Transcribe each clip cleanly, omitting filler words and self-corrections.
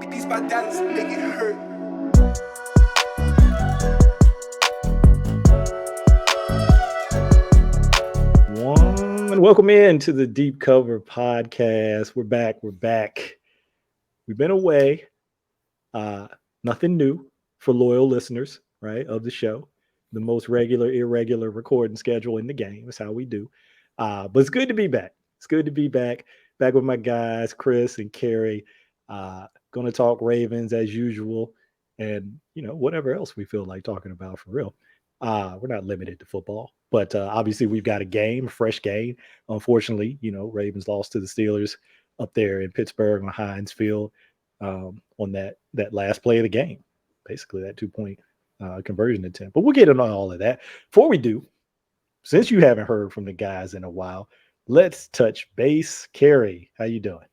These my dollars make it hurt. Welcome in to the Deep Cover Podcast. We're back. We've been away. Nothing new for loyal listeners, right, of the show. The most regular, irregular recording schedule in the game is how we do. But it's good to be back. It's good to be back with my guys, Chris and Carey. Going to talk Ravens as usual, and whatever else we feel like talking about for real. We're not limited to football, but obviously we've got a fresh game. Unfortunately, Ravens lost to the Steelers up there in Pittsburgh on Heinz Field on that last play of the game, basically that 2-point conversion attempt. But we'll get into all of that. Before we do, since you haven't heard from the guys in a while, let's touch base. Carey, how you doing?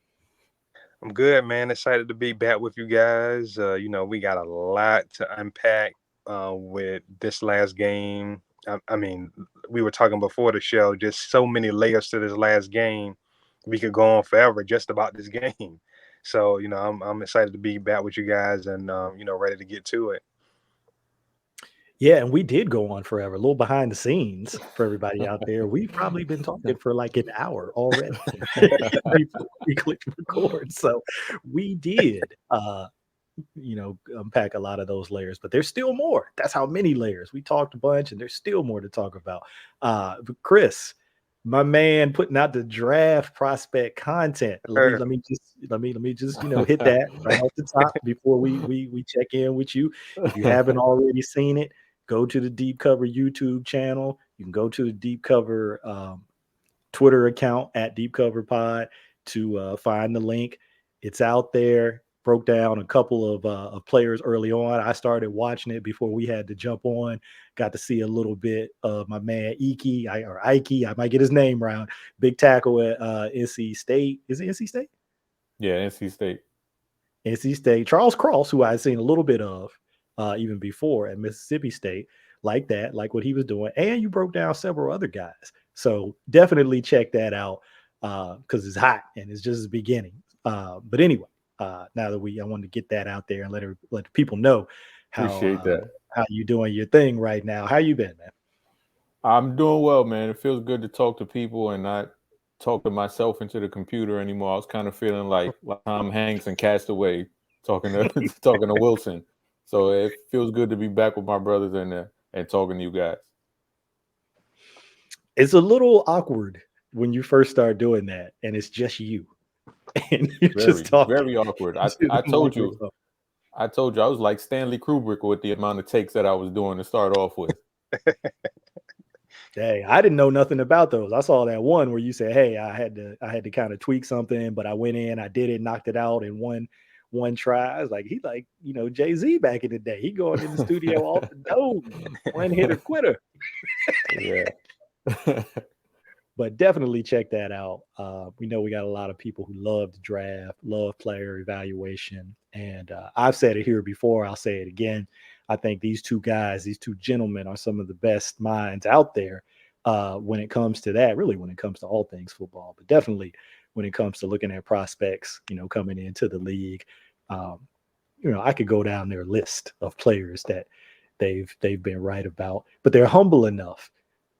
I'm good, man. Excited to be back with you guys. We got a lot to unpack with this last game. I mean, we were talking before the show, just so many layers to this last game. We could go on forever just about this game. So, I'm excited to be back with you guys and, ready to get to it. Yeah, and we did go on forever. A little behind the scenes for everybody out there. We've probably been talking for like an hour already before we clicked record. So we did, unpack a lot of those layers, but there's still more. That's how many layers. We talked a bunch, and there's still more to talk about. But Chris, my man, putting out the draft prospect content. Let me just hit that right off the top before we check in with you. If you haven't already seen it, go to the Deep Cover YouTube channel. You can go to the Deep Cover Twitter account at Deep Cover Pod to find the link. It's out there. Broke down a couple of players early on. I started watching it before we had to jump on. Got to see a little bit of my man Ike. I might get his name wrong. Big tackle at NC State. Is it NC State? Yeah, NC State. NC State. Charles Cross, who I had seen a little bit of even before at Mississippi State, like what he was doing. And you broke down several other guys. So definitely check that out because it's hot and it's just the beginning. But anyway. Now that I wanted to get that out there and let people know how you doing your thing right now. How you been, man? I'm doing well, man. It feels good to talk to people and not talk to myself into the computer anymore. I was kind of feeling like Tom Hanks and Castaway talking to Wilson. So it feels good to be back with my brothers and talking to you guys. It's a little awkward when you first start doing that, and it's just you. And you're just talking. Very awkward. I told you I was like Stanley Kubrick with the amount of takes that I was doing to start off with. Hey, I didn't know nothing about those. I saw that one where you said, "Hey, I had to kind of tweak something, but I went in, I did it, knocked it out in one try." I was like, he like Jay-Z back in the day. He going in the studio off the dome, one hitter quitter. Yeah. But definitely check that out. We know we got a lot of people who love the draft, love player evaluation. And I've said it here before. I'll say it again. I think these two gentlemen are some of the best minds out there when it comes to that, really when it comes to all things football, but definitely when it comes to looking at prospects, coming into the league. I could go down their list of players that they've been right about, but they're humble enough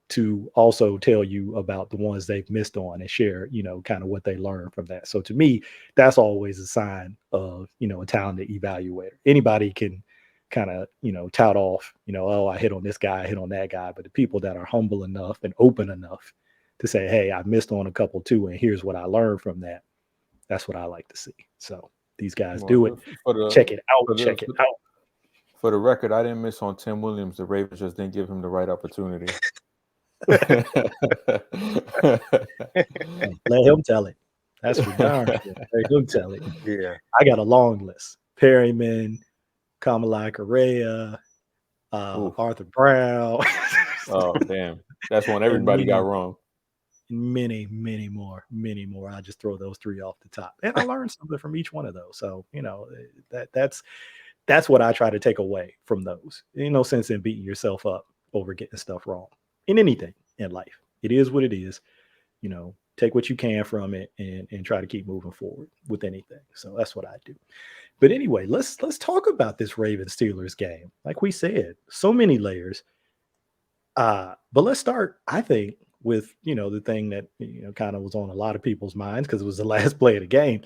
to also tell you about the ones they've missed on and share, kind of what they learned from that. So to me, that's always a sign of, a talented evaluator. Anybody can kind of, tout off, oh, I hit on this guy, I hit on that guy. But the people that are humble enough and open enough to say, hey, I missed on a couple too, and here's what I learned from that. That's what I like to see. So these guys do it. Check it out. For the record, I didn't miss on Tim Williams. The Ravens just didn't give him the right opportunity. Let him tell it. That's for darn sure. Let him tell it. Yeah. I got a long list. Perryman, Kamala Correa, Arthur Brown. Oh, damn. That's one everybody got wrong. Many more. I'll just throw those three off the top. And I learned something from each one of those. So, that's what I try to take away from those. No sense in beating yourself up over getting stuff wrong in anything in life. It is what it is. take what you can from it and try to keep moving forward with anything. So that's what I do. But anyway, let's talk about this Ravens Steelers game. Like we said, so many layers. But let's start, I think, with the thing that kind of was on a lot of people's minds because it was the last play of the game.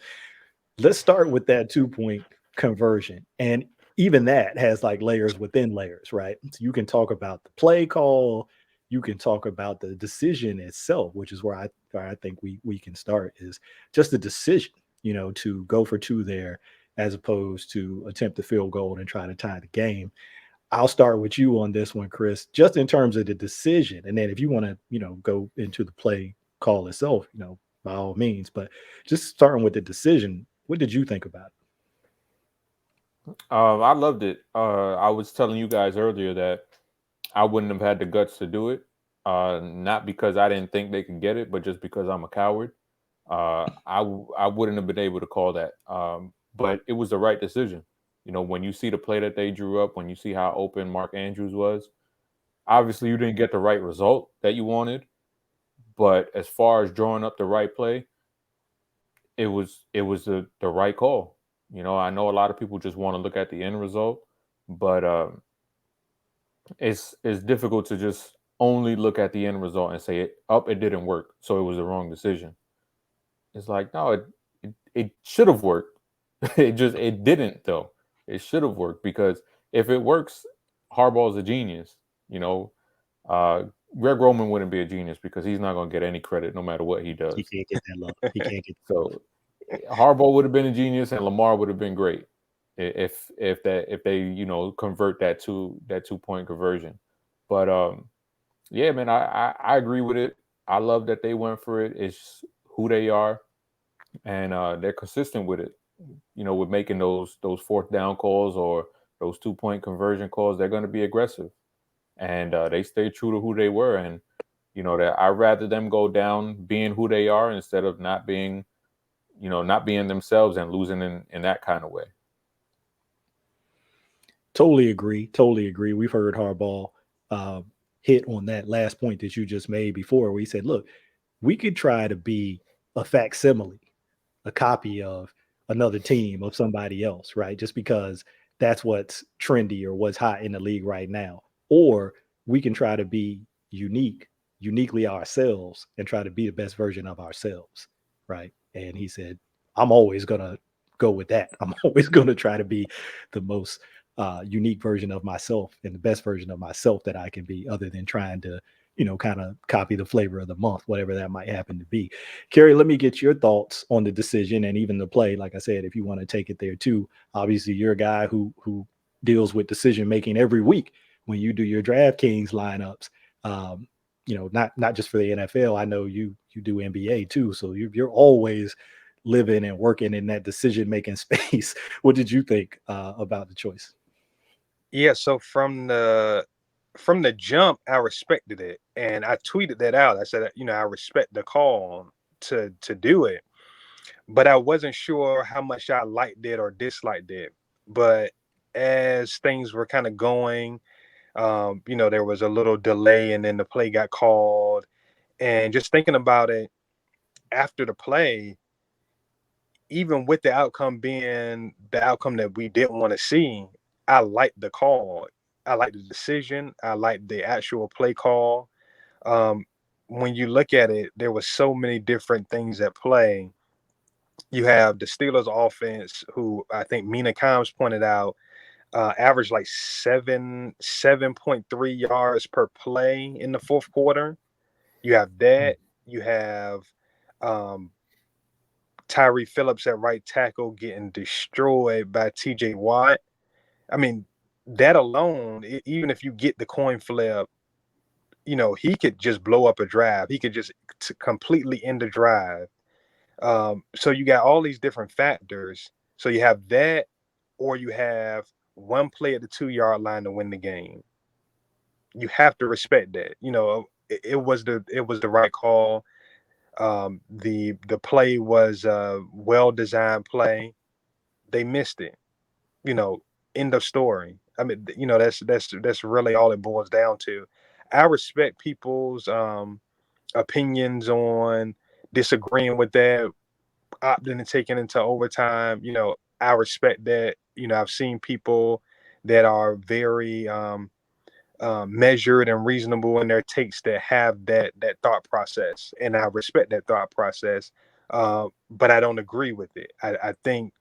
Let's start with that 2-point conversion. And even that has like layers within layers, right? So you can talk about the play call, you can talk about the decision itself, which is where I think we can start, is just the decision, to go for 2 there as opposed to attempt the field goal and try to tie the game. I'll start with you on this one, Chris, just in terms of the decision. And then if you want to, go into the play call itself, by all means, but just starting with the decision, what did you think about it? I loved it. I was telling you guys earlier that I wouldn't have had the guts to do it. Not because I didn't think they could get it, but just because I'm a coward. I wouldn't have been able to call that. But it was the right decision. When you see the play that they drew up, when you see how open Mark Andrews was, obviously you didn't get the right result that you wanted. But as far as drawing up the right play, it was the right call. I know a lot of people just want to look at the end result, but it's difficult to just only look at the end result and say it didn't work, so it was the wrong decision. It's like, no, it should have worked. It didn't though. It should have worked, because if it works, Harbaugh's a genius. Greg Roman wouldn't be a genius because he's not going to get any credit no matter what he does. He can't get that love. He can't get so. Harbaugh would have been a genius, and Lamar would have been great if they convert that 2-point conversion. But yeah, man, I agree with it. I love that they went for it. It's who they are, and they're consistent with it. With making those 4th down calls or those 2-point conversion calls, they're going to be aggressive, and they stay true to who they were. And that I'd rather them go down being who they are instead of not being themselves and losing in that kind of way. Totally agree. We've heard Harbaugh hit on that last point that you just made before, where he said, look, we could try to be a facsimile, a copy of another team, of somebody else, right? Just because that's what's trendy or what's hot in the league right now. Or we can try to be uniquely ourselves and try to be the best version of ourselves, right? And he said, I'm always going to go with that. I'm always going to try to be the most unique version of myself and the best version of myself that I can be, other than trying to, kind of copy the flavor of the month, whatever that might happen to be. Carey, let me get your thoughts on the decision and even the play. Like I said, if you want to take it there too, obviously you're a guy who deals with decision making every week when you do your DraftKings lineups. Not just for the NFL. I know you do NBA too, so you're always living and working in that decision making space. What did you think about the choice? Yeah, so from the jump, I respected it, and I tweeted that out. I said, I respect the call to do it, but I wasn't sure how much I liked it or disliked it. But as things were kind of going, there was a little delay, and then the play got called. And just thinking about it after the play, even with the outcome being the outcome that we didn't want to see, I liked the call. I liked the decision. I liked the actual play call. When you look at it, there were so many different things at play. You have the Steelers offense, who I think Mina Kimes pointed out, averaged like 7.3 yards per play in the 4th quarter. You have that. You have Tyree Phillips at right tackle getting destroyed by TJ Watt. I mean, that alone, even if you get the coin flip, he could just blow up a drive. He could just completely end the drive. So you got all these different factors. So you have that, or you have one play at the 2-yard line to win the game. You have to respect that. It was the right call. The play was a well-designed play. They missed it. End of story. I mean, that's really all it boils down to. I respect people's opinions on disagreeing with that, opting and taking into overtime, I respect that. I've seen people that are very measured and reasonable in their takes that have that thought process, and I respect that thought process. But I don't agree with it. I think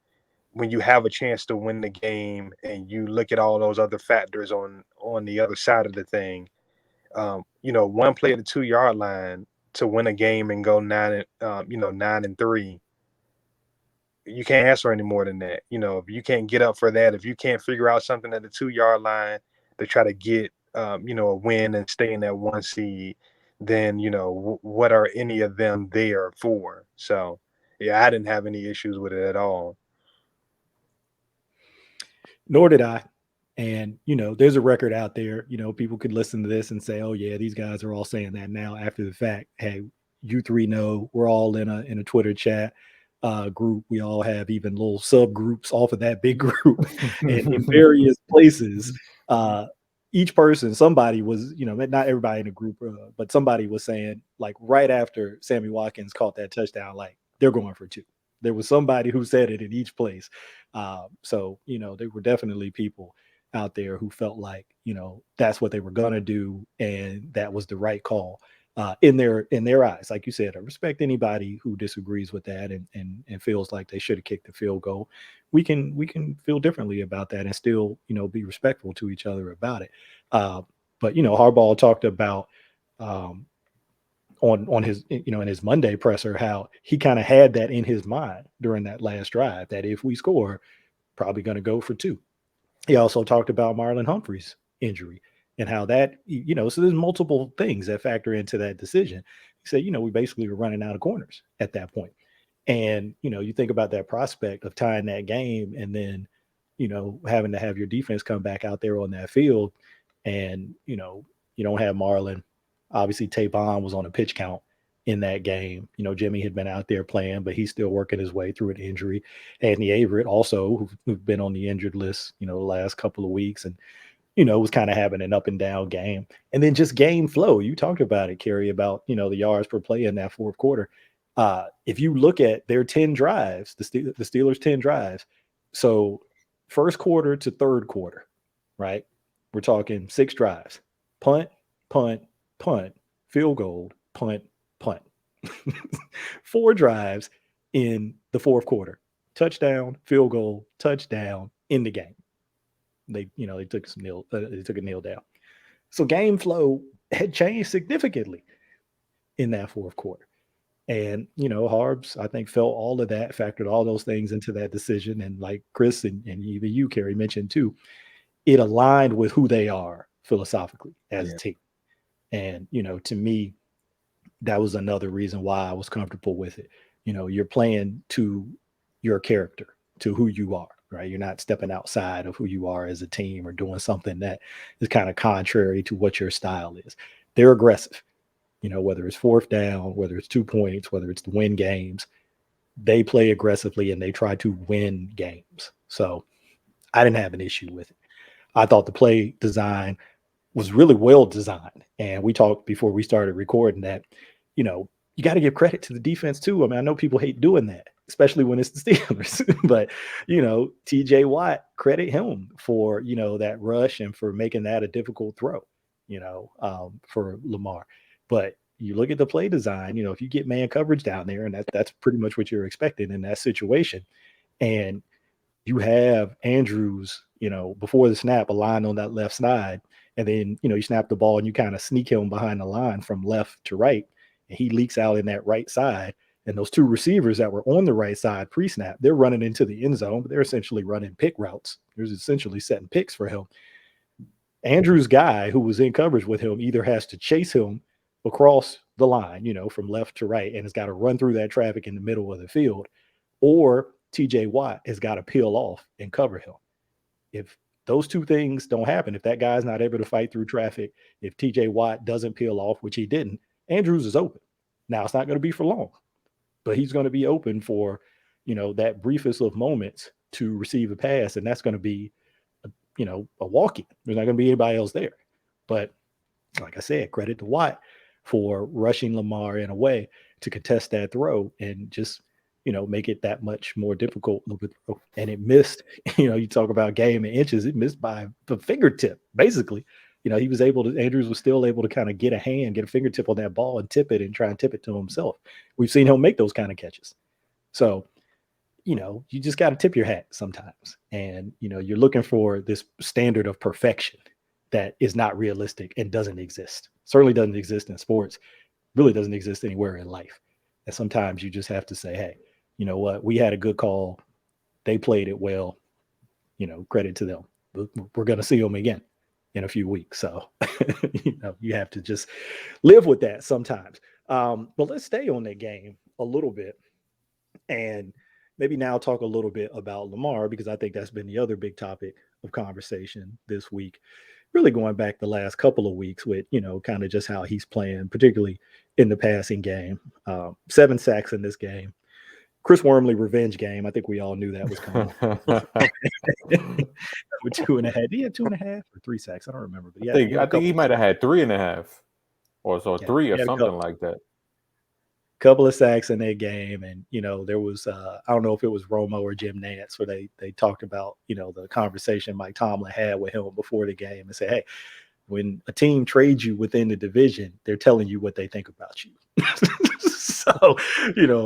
when you have a chance to win the game and you look at all those other factors on the other side of the thing, one play at the 2-yard line to win a game and go 9-3. You can't ask for any more than that. If you can't get up for that, if you can't figure out something at the 2-yard line to try to get, a win and stay in that 1 seed, then, what are any of them there for? So, yeah, I didn't have any issues with it at all. Nor did I. And, there's a record out there, people could listen to this and say, oh yeah, these guys are all saying that now after the fact. Hey, you three know we're all in a Twitter chat group. We all have even little subgroups off of that big group and in various places. Each person, somebody was, not everybody in the group, but somebody was saying, like, right after Sammy Watkins caught that touchdown, like, they're going for 2. There was somebody who said it in each place. So, there were definitely people out there who felt like, that's what they were going to do. And that was the right call in their eyes. Like you said, I respect anybody who disagrees with that and feels like they should have kicked the field goal. We can feel differently about that and still, be respectful to each other about it. But, Harbaugh talked about on his, in his Monday presser, how he kind of had that in his mind during that last drive, that if we score, probably going to go for 2. He also talked about Marlon Humphrey's injury and how that, so there's multiple things that factor into that decision. He said, we basically were running out of corners at that point. And, you think about that prospect of tying that game and then, having to have your defense come back out there on that field. And, you don't have Marlon. Obviously, Tavon was on a pitch count in that game. Jimmy had been out there playing, but he's still working his way through an injury. Anthony Averett also, who've been on the injured list, the last couple of weeks, and, was kind of having an up and down game. And then just game flow. You talked about it, Carey, about, the yards per play in that fourth quarter. If you look at their 10 drives, the Steelers' 10 drives, so first quarter to third quarter, right? We're talking 6 drives: punt, punt, punt, field goal, punt, punt. 4 drives in the fourth quarter: touchdown, field goal, touchdown, in the game. They took a kneel down. So game flow had changed significantly in that fourth quarter. And, Harbs, I think, felt all of that, factored all those things into that decision. And like Chris and even you, Carey, mentioned too, it aligned with who they are philosophically as a team. And, to me, that was another reason why I was comfortable with it. You're playing to your character, to who you are, right? You're not stepping outside of who you are as a team or doing something that is kind of contrary to what your style is. They're aggressive, whether it's fourth down, whether it's 2 points, whether it's to win games, they play aggressively and they try to win games. So I didn't have an issue with it. I thought the play design was really well designed. And we talked before we started recording that, you got to give credit to the defense too. I mean, I know people hate doing that, especially when it's the Steelers, but, TJ Watt, credit him for, that rush and for making that a difficult throw, for Lamar. But you look at the play design, if you get man coverage down there, and that's pretty much what you're expecting in that situation. And you have Andrews, before the snap, a line on that left side. And then, you snap the ball and you kind of sneak him behind the line from left to right. And he leaks out in that right side. And those 2 receivers that were on the right side pre-snap, they're running into the end zone, but they're essentially running pick routes. They're essentially setting picks for him. Andrew's guy who was in coverage with him either has to chase him across the line, from left to right, and has got to run through that traffic in the middle of the field, or TJ Watt has got to peel off and cover him. If those 2 things don't happen, if that guy's not able to fight through traffic, if TJ Watt doesn't peel off, which he didn't, Andrews is open. Now, it's not going to be for long, but he's going to be open for, that briefest of moments to receive a pass, and that's going to be, a walk-in. There's not going to be anybody else there. But like I said, credit to Watt for rushing Lamar in a way. to contest that throw and just, make it that much more difficult. And it missed, you talk about game in inches, it missed by the fingertip, basically. Andrews was still able to kind of get a fingertip on that ball and tip it and try and tip it to himself. We've seen him make those kind of catches. So, you just got to tip your hat sometimes. And, you're looking for this standard of perfection that is not realistic and doesn't exist. Certainly doesn't exist in sports, really doesn't exist anywhere in life. And sometimes you just have to say, hey, you know what? We had a good call. They played it well. Credit to them. We're going to see them again in a few weeks. So, you have to just live with that sometimes. But let's stay on that game a little bit and maybe now talk a little bit about Lamar, because I think that's been the other big topic of conversation this week, really going back the last couple of weeks with, kind of just how he's playing, particularly in the passing game. 7 sacks in this game. Chris Wormley revenge game. I think we all knew that was coming. With 2.5. Did he have 2.5 or 3 sacks? I don't remember. But I think he might have had 3.5 or so, 3 or something like that. Couple of sacks in that game. And, there was, I don't know if it was Romo or Jim Nantz where they talked about, the conversation Mike Tomlin had with him before the game and said, hey, when a team trades you within the division, they're telling you what they think about you. So,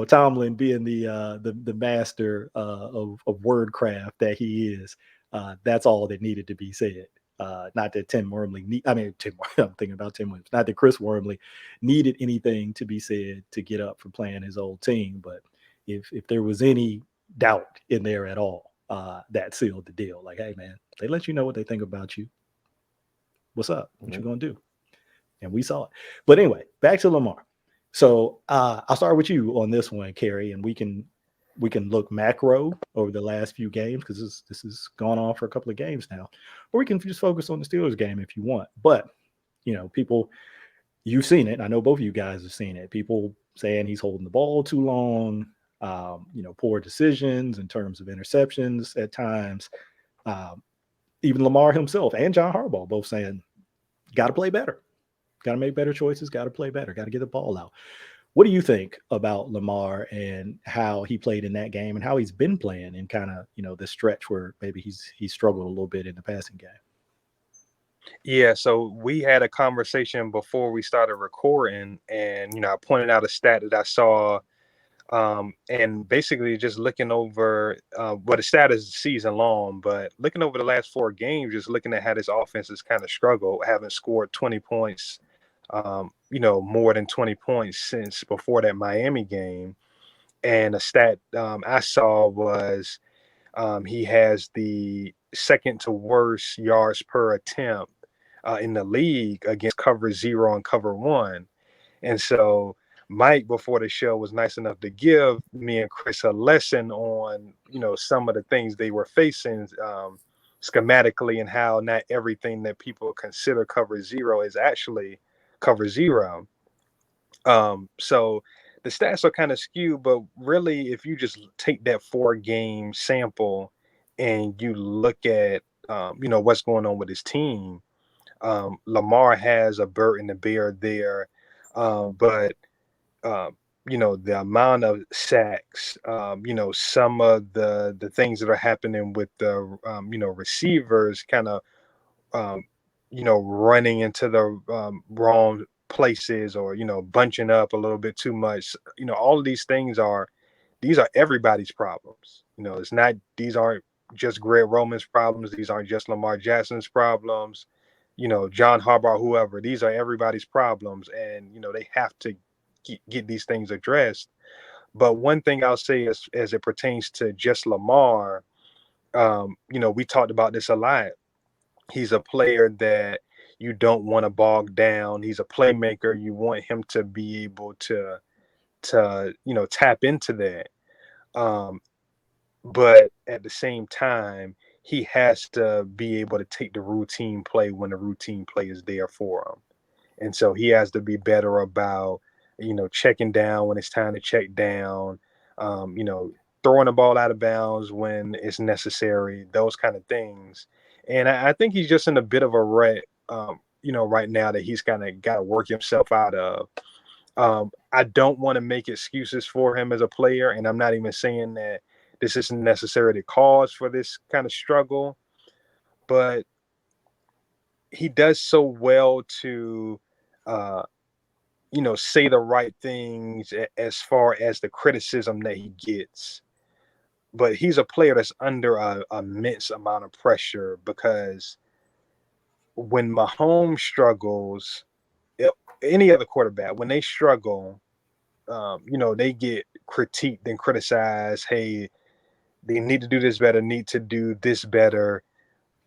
Tomlin being the master of wordcraft that he is, that's all that needed to be said. Not that Tim Wormley, I'm thinking about Tim Williams. Not that Chris Wormley needed anything to be said to get up for playing his old team, but if there was any doubt in there at all, that sealed the deal. Like, hey man, they let you know what they think about you. What's up? What you gonna do? And we saw it. But anyway, back to Lamar. So I'll start with you on this one, Carey, and we can look macro over the last few games because this has gone on for a couple of games now, or we can just focus on the Steelers game if you want. But people, you've seen it. I know both of you guys have seen it. People saying he's holding the ball too long, poor decisions in terms of interceptions at times. Even Lamar himself and John Harbaugh both saying, got to play better, got to make better choices, got to play better, got to get the ball out. What do you think about Lamar and how he played in that game and how he's been playing in kind of, this stretch where maybe he's struggled a little bit in the passing game? Yeah, so we had a conversation before we started recording, and I pointed out a stat that I saw, and basically just looking over the stat is season long, but looking over the last 4 games, just looking at how this offense has kind of struggled, haven't scored 20 points. More than 20 points since before that Miami game. And a stat I saw was he has the second to worst yards per attempt in the league against cover 0 and cover 1. And so Mike, before the show, was nice enough to give me and Chris a lesson on, some of the things they were facing schematically and how not everything that people consider cover 0 is actually cover 0. So the stats are kind of skewed, but really, if you just take that 4-game sample and you look at, what's going on with his team, Lamar has a bird in the bear there, but the amount of sacks, some of the things that are happening with the, receivers kind of, running into the wrong places or, bunching up a little bit too much. All of these things these are everybody's problems. These aren't just Greg Roman's problems. These aren't just Lamar Jackson's problems. John Harbaugh, whoever, these are everybody's problems. And, they have to get these things addressed. But one thing I'll say is, as it pertains to just Lamar, we talked about this a lot. He's a player that you don't want to bog down. He's a playmaker. You want him to be able to tap into that. But at the same time, he has to be able to take the routine play when the routine play is there for him. And so he has to be better about, checking down when it's time to check down, throwing the ball out of bounds when it's necessary, those kind of things. And I think he's just in a bit of a rut, right now that he's kind of got to work himself out of. I don't want to make excuses for him as a player, and I'm not even saying that this isn't necessarily the cause for this kind of struggle, but he does so well to, say the right things as far as the criticism that he gets. But he's a player that's under a immense amount of pressure, because when Mahomes struggles, any other quarterback, when they struggle, they get critiqued and criticized. Hey, they need to do this better, need to do this better.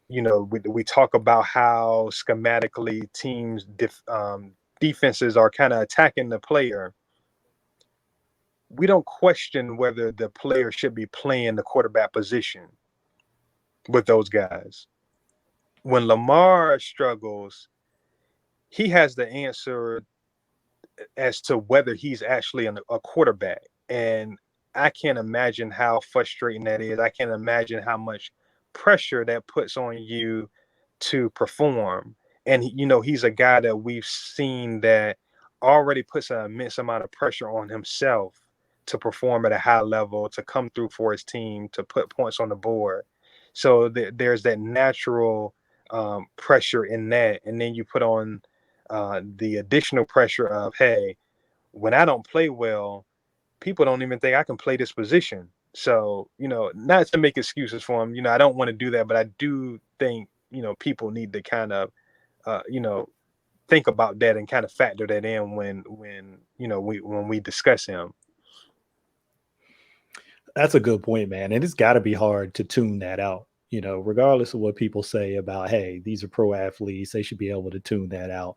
We talk about how schematically teams defenses are kind of attacking the player. We don't question whether the player should be playing the quarterback position with those guys. When Lamar struggles, he has the answer as to whether he's actually a quarterback. And I can't imagine how frustrating that is. I can't imagine how much pressure that puts on you to perform. And, he's a guy that we've seen that already puts an immense amount of pressure on himself to perform at a high level, to come through for his team, to put points on the board. So there's that natural pressure in that. And then you put on the additional pressure of, hey, when I don't play well, people don't even think I can play this position. So, not to make excuses for him, I don't want to do that, but I do think, people need to kind of, think about that and kind of factor that in when we discuss him. That's a good point, man. And it's got to be hard to tune that out, regardless of what people say about, hey, these are pro athletes, they should be able to tune that out.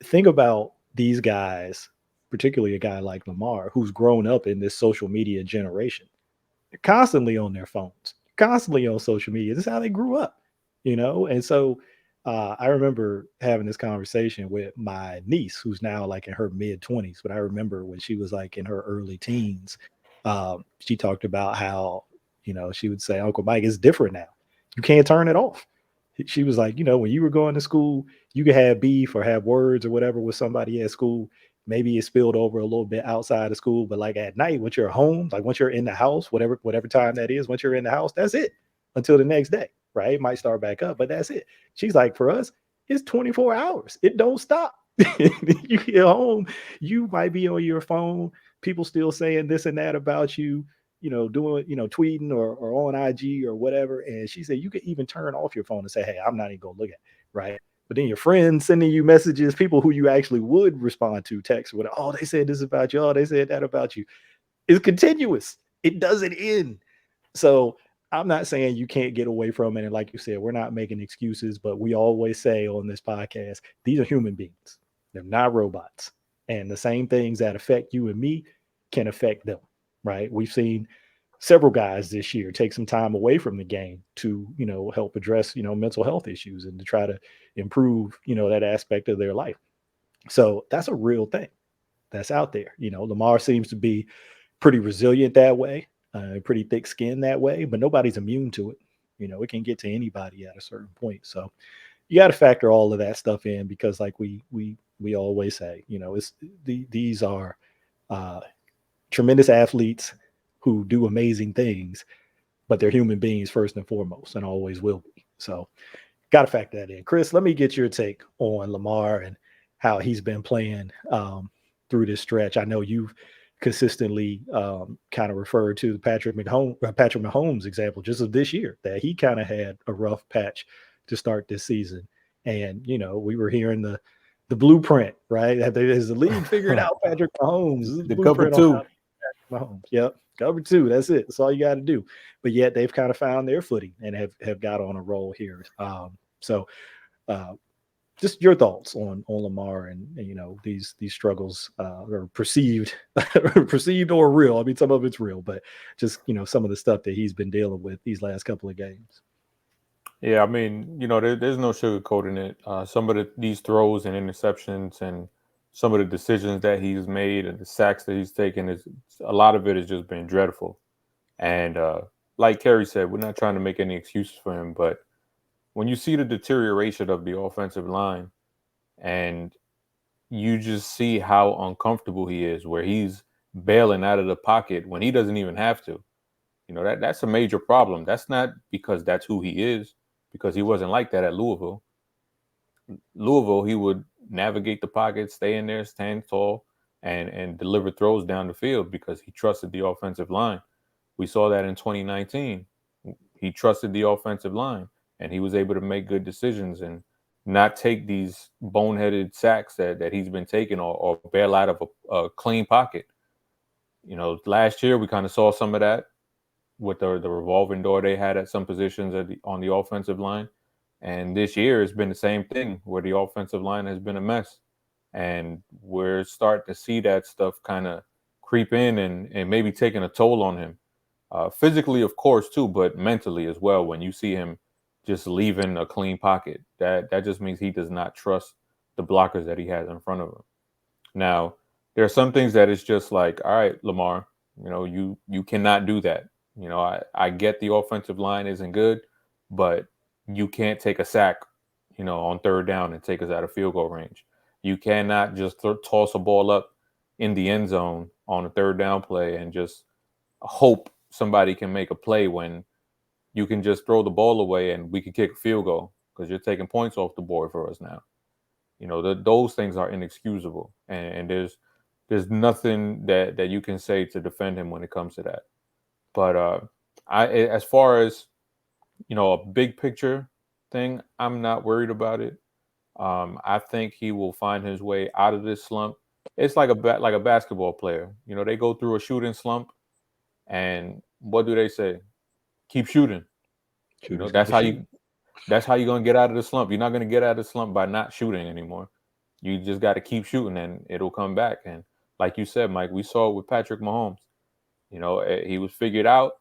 Think about these guys, particularly a guy like Lamar, who's grown up in this social media generation. They're constantly on their phones, constantly on social media. This is how they grew up, And so I remember having this conversation with my niece, who's now like in her mid 20s. But I remember when she was like in her early teens, she talked about how, she would say, Uncle Mike, it's different now. You can't turn it off. She was like, when you were going to school, you could have beef or have words or whatever with somebody at school. Maybe it spilled over a little bit outside of school, but like at night, once you're home, like once you're in the house, whatever time that is, once you're in the house, that's it until the next day, right? It might start back up, but that's it. She's like, for us, it's 24 hours. It don't stop. You get home, you might be on your phone, people still saying this and that about you, doing, tweeting or on IG or whatever. And she said, you could even turn off your phone and say, hey, I'm not even going to look at it, right? But then your friends sending you messages, people who you actually would respond to, text with, oh, they said this about you. Oh, they said that about you. It's continuous. It doesn't end. So I'm not saying you can't get away from it. And like you said, we're not making excuses, but we always say on this podcast, these are human beings. They're not robots. And the same things that affect you and me can affect them, right? We've seen several guys this year take some time away from the game to, help address, mental health issues and to try to improve, that aspect of their life. So that's a real thing that's out there. Lamar seems to be pretty resilient that way, pretty thick skin that way, but nobody's immune to it. It can get to anybody at a certain point. So you got to factor all of that stuff in, because like we always say, these are tremendous athletes who do amazing things, but they're human beings first and foremost, and always will be. So got to factor that in. Chris, let me get your take on Lamar and how he's been playing through this stretch. I know you've consistently kind of referred to the Patrick Mahomes example just of this year, that he kind of had a rough patch to start this season. And, we were hearing the blueprint, right? Has the league figured out Patrick Mahomes? The cover two. Mahomes. Yep. Cover two. That's it. That's all you got to do. But yet they've kind of found their footing and have got on a roll here. So just your thoughts on Lamar and these struggles are perceived or real. I mean, some of it's real, but just some of the stuff that he's been dealing with these last couple of games. Yeah, I mean, there's no sugarcoating it. Some of these throws and interceptions and some of the decisions that he's made and the sacks that he's taken, a lot of it has just been dreadful. And like Carey said, we're not trying to make any excuses for him, but when you see the deterioration of the offensive line and, you just see how uncomfortable he is, where he's bailing out of the pocket when he doesn't even have to. You know, that's a major problem. That's not because that's who he is, because he wasn't like that at Louisville. Louisville, he would navigate the pocket, stay in there, stand tall, and deliver throws down the field because he trusted the offensive line. We saw that in 2019. He trusted the offensive line, and he was able to make good decisions and not take these boneheaded sacks that he's been taking, or bail out of a clean pocket. You know, last year we kind of saw some of that with the revolving door they had at some positions on the offensive line. And this year it's been the same thing, where the offensive line has been a mess. And we're starting to see that stuff kind of creep in and maybe taking a toll on him. Physically, of course, too, but mentally as well. When you see him just leaving a clean pocket, that just means he does not trust the blockers that he has in front of him. Now, there are some things that it's just like, all right, Lamar, you know, you cannot do that. You know, I get the offensive line isn't good, but you can't take a sack, you know, on third down and take us out of field goal range. You cannot just toss a ball up in the end zone on a third down play and just hope somebody can make a play when you can just throw the ball away and we can kick a field goal, because you're taking points off the board for us now. You know, those things are inexcusable, and there's nothing that you can say to defend him when it comes to that. But as far as, you know, a big picture thing, I'm not worried about it. I think he will find his way out of this slump. It's like a basketball player. You know, they go through a shooting slump, and what do they say? Keep shooting. You know, that's how you're gonna get out of the slump. You're not gonna get out of the slump by not shooting anymore. You just got to keep shooting, and it'll come back. And like you said, Mike, we saw it with Patrick Mahomes. You know, he was figured out,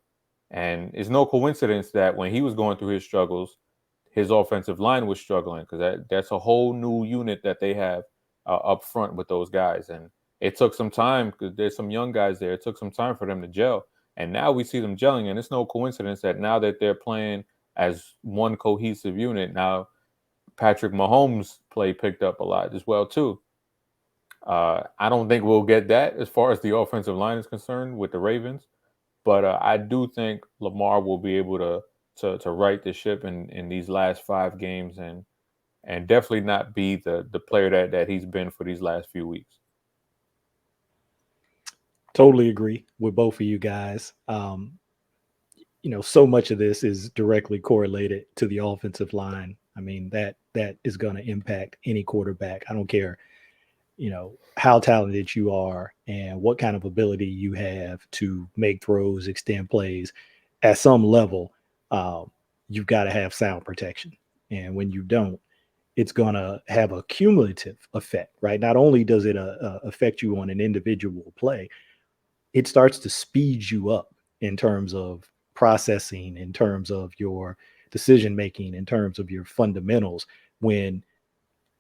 and it's no coincidence that when he was going through his struggles, his offensive line was struggling, because that's a whole new unit that they have up front with those guys. And it took some time, because there's some young guys there. It took some time for them to gel. And now we see them gelling, and it's no coincidence that now that they're playing as one cohesive unit, now Patrick Mahomes' play picked up a lot as well, too. I don't think we'll get that as far as the offensive line is concerned with the Ravens. But I do think Lamar will be able to right the ship in these last 5 games, and definitely not be the player that he's been for these last few weeks. Totally agree with both of you guys. You know, so much of this is directly correlated to the offensive line. I mean, that is going to impact any quarterback. I don't care, you know, how talented you are and what kind of ability you have to make throws, extend plays. At some level, you've got to have sound protection. And when you don't, it's going to have a cumulative effect, right? Not only does it affect you on an individual play, it starts to speed you up in terms of processing, in terms of your decision making, in terms of your fundamentals, when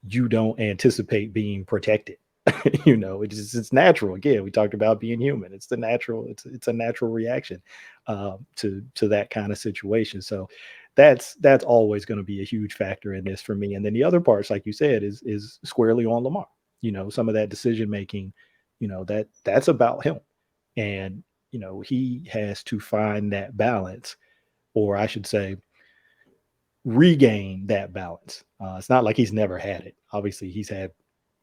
you don't anticipate being protected. You know, it's natural. Again, we talked about being human. It's a natural reaction to that kind of situation. So that's always going to be a huge factor in this for me. And then the other parts, like you said, is squarely on Lamar. You know, some of that decision making, you know, that's about him. And, you know, he has to find that balance, or I should say, regain that balance. It's not like he's never had it. Obviously, he's had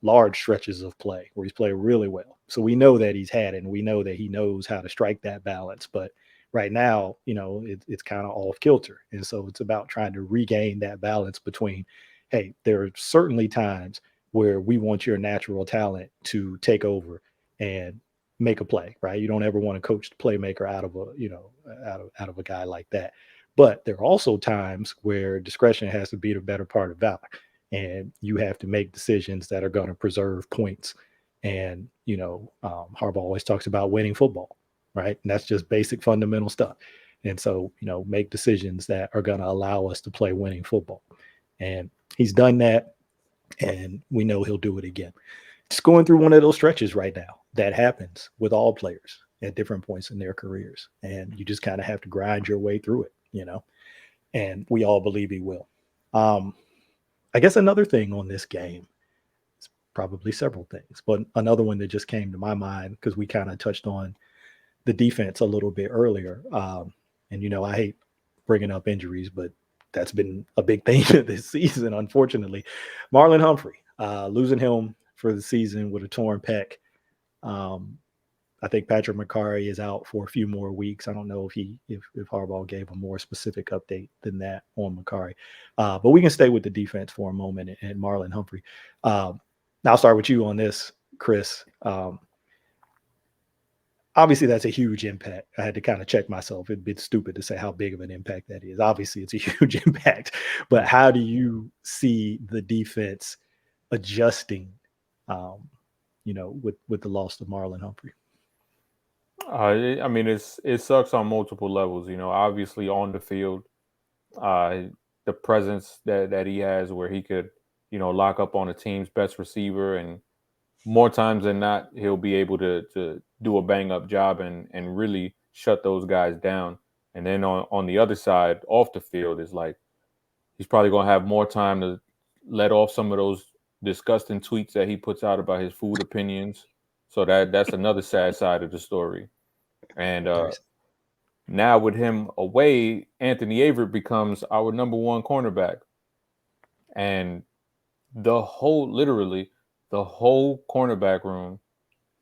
large stretches of play where he's played really well. So we know that he's had it, and we know that he knows how to strike that balance. But right now, you know, it's kind of off kilter. And so it's about trying to regain that balance between, hey, there are certainly times where we want your natural talent to take over and make a play, right? You don't ever want to coach the playmaker out of a guy like that. But there are also times where discretion has to be the better part of valor, and you have to make decisions that are going to preserve points. And, you know, Harbaugh always talks about winning football, right? And that's just basic fundamental stuff. And so, you know, make decisions that are going to allow us to play winning football. And he's done that, and we know he'll do it again. Just going through one of those stretches right now. That happens with all players at different points in their careers. And you just kind of have to grind your way through it, you know, and we all believe he will. I guess another thing on this game, probably several things. But another one that just came to my mind, because we kind of touched on the defense a little bit earlier. And, I hate bringing up injuries, but that's been a big thing this season, unfortunately. Marlon Humphrey, losing him for the season with a torn pec. I think Patrick McCarry is out for a few more weeks. I don't know if Harbaugh gave a more specific update than that on McCarry. But we can stay with the defense for a moment and Marlon Humphrey. I'll start with you on this, Chris. Obviously, that's a huge impact. I had to kind of check myself. It'd be stupid to say how big of an impact that is. Obviously, it's a huge impact. But how do you see the defense adjusting, with the loss of Marlon Humphrey? I mean, it sucks on multiple levels. Obviously on the field, the presence that he has, where he could, lock up on a team's best receiver, and more times than not, he'll be able to do a bang up job and really shut those guys down. And then on the other side, off the field, is like he's probably gonna have more time to let off some of those disgusting tweets that he puts out about his food opinions. So that's another sad side of the story. And now with him away, Anthony Averett becomes our number one cornerback. And literally the whole cornerback room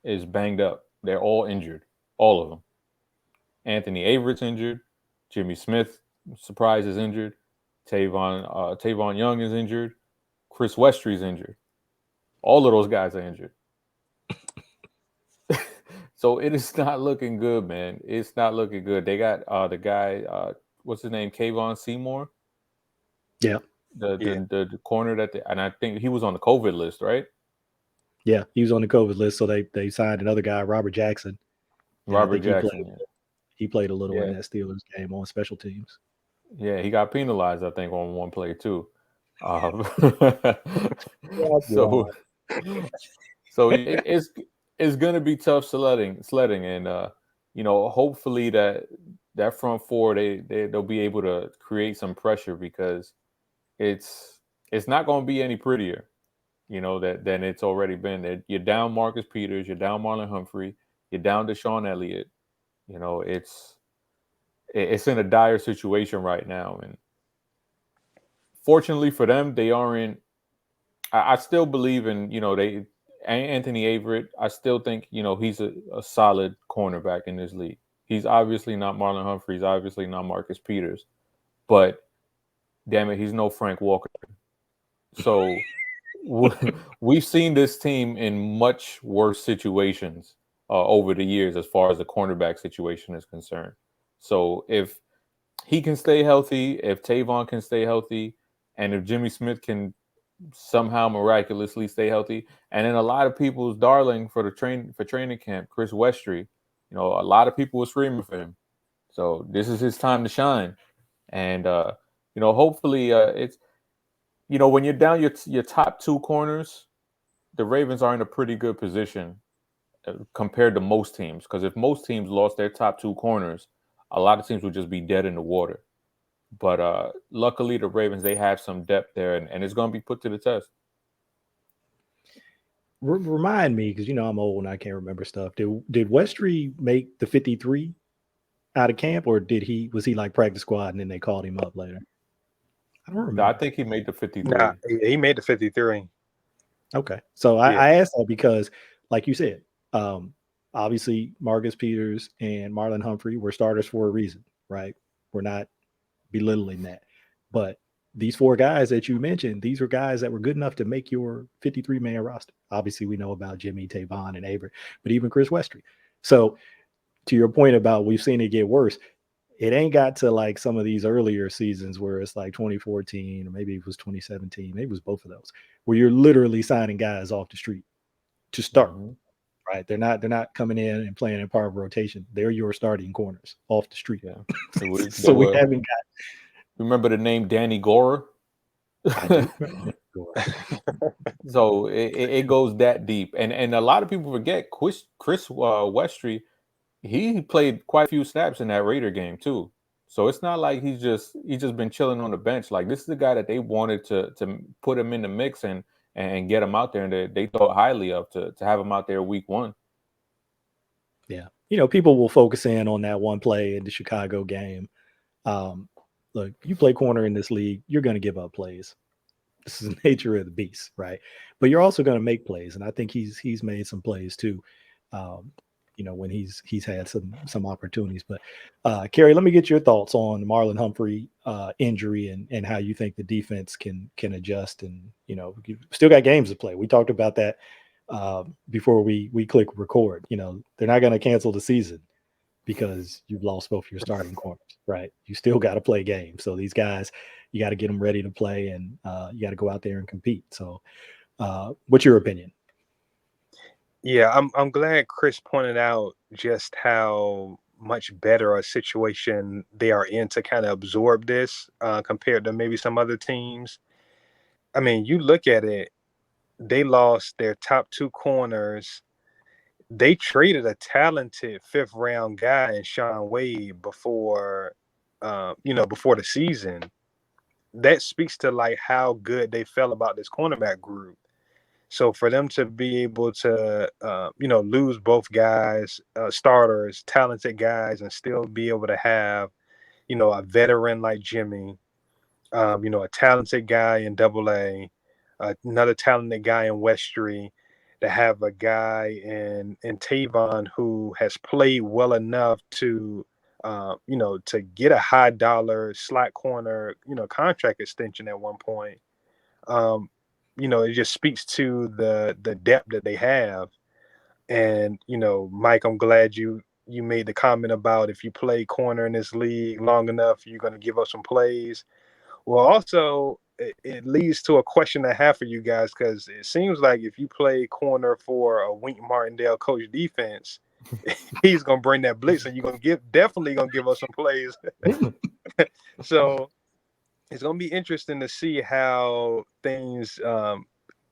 is banged up. They're all injured, all of them. Anthony Averett's injured. Jimmy Smith, surprise, is injured. Tavon Young is injured. Chris Westry's injured. All of those guys are injured. So it is not looking good, man. It's not looking good. They got the guy, what's his name, Kayvon Seymour? Yeah. The corner and I think he was on the COVID list, right? Yeah, he was on the COVID list. So they signed another guy, Robert Jackson. Robert Jackson. He played a little in that Steelers game on special teams. Yeah, he got penalized, I think, on one play too. So it's gonna be tough sledding, and hopefully that front four they'll be able to create some pressure, because it's not going to be any prettier, than it's already been. You're down Marcus Peters, you're down Marlon Humphrey, you're down Deshaun Elliott. It's in a dire situation right now, and fortunately for them, they aren't. I still believe in Anthony Averett. I still think he's a solid cornerback in this league. He's obviously not Marlon Humphrey. He's obviously not Marcus Peters, but damn it, he's no Frank Walker. So we've seen this team in much worse situations over the years as far as the cornerback situation is concerned. So if he can stay healthy, if Tavon can stay healthy, and if Jimmy Smith can somehow miraculously stay healthy, and then a lot of people's darling for training camp, Chris Westry, a lot of people were screaming for him. So this is his time to shine. And hopefully it's when you're down your top two corners, the Ravens are in a pretty good position compared to most teams, because if most teams lost their top two corners, a lot of teams would just be dead in the water. But luckily, the Ravens, they have some depth there, and it's going to be put to the test. Remind me, because I'm old and I can't remember stuff. Did Westry make the 53 out of camp, or was he like practice squad and then they called him up later? I don't remember. I think he made the 53. Nah, he made the 53. Okay, so I asked that because, like you said, obviously Marcus Peters and Marlon Humphrey were starters for a reason, right? We're not belittling that, but these four guys that you mentioned, these were guys that were good enough to make your 53-man roster. Obviously, we know about Jimmy, Tavon, and Averett, but even Chris Westry. So to your point about we've seen it get worse, it ain't got to like some of these earlier seasons where it's like 2014, or maybe it was 2017, maybe it was both of those, where you're literally signing guys off the street to start. Mm-hmm. Right? They're not coming in and playing in part of rotation. They're your starting corners off the street. Yeah. So we haven't got. Remember the name Danny Gore? I do remember Gore. So it goes that deep, and a lot of people forget Chris Westry. He played quite a few snaps in that Raider game too. So it's not like he's just been chilling on the bench. Like, this is the guy that they wanted to put him in the mix and and get him out there, and they thought highly of to have him out there week 1. Yeah. People will focus in on that one play in the Chicago game. Look, you play corner in this league, you're going to give up plays. This is the nature of the beast, right? But you're also going to make plays, and I think he's made some plays too. When he's had some opportunities. But Carey, let me get your thoughts on Marlon Humphrey injury and how you think the defense can adjust. And you've still got games to play. We talked about that before we click record. They're not going to cancel the season because you've lost both your starting corners, right? You still got to play games. So these guys, you got to get them ready to play, and you got to go out there and compete. So what's your opinion? Yeah, I'm glad Chris pointed out just how much better a situation they are in to kind of absorb this compared to maybe some other teams. I mean, you look at it, they lost their top 2 corners. They traded a talented 5th round guy in Shawn Wade before the season. That speaks to like how good they felt about this cornerback group. So for them to be able to, lose both guys, starters, talented guys, and still be able to have, a veteran like Jimmy, a talented guy in AA, another talented guy in Westry, to have a guy in Tavon who has played well enough to, to get a high dollar slot corner, contract extension at one point. It just speaks to the depth that they have. And, Mike, I'm glad you made the comment about if you play corner in this league long enough, you're going to give up some plays. Well, also, it leads to a question I have for you guys, because it seems like if you play corner for a Wink Martindale coach defense, he's going to bring that blitz, and you're definitely going to give us some plays. So it's going to be interesting to see how things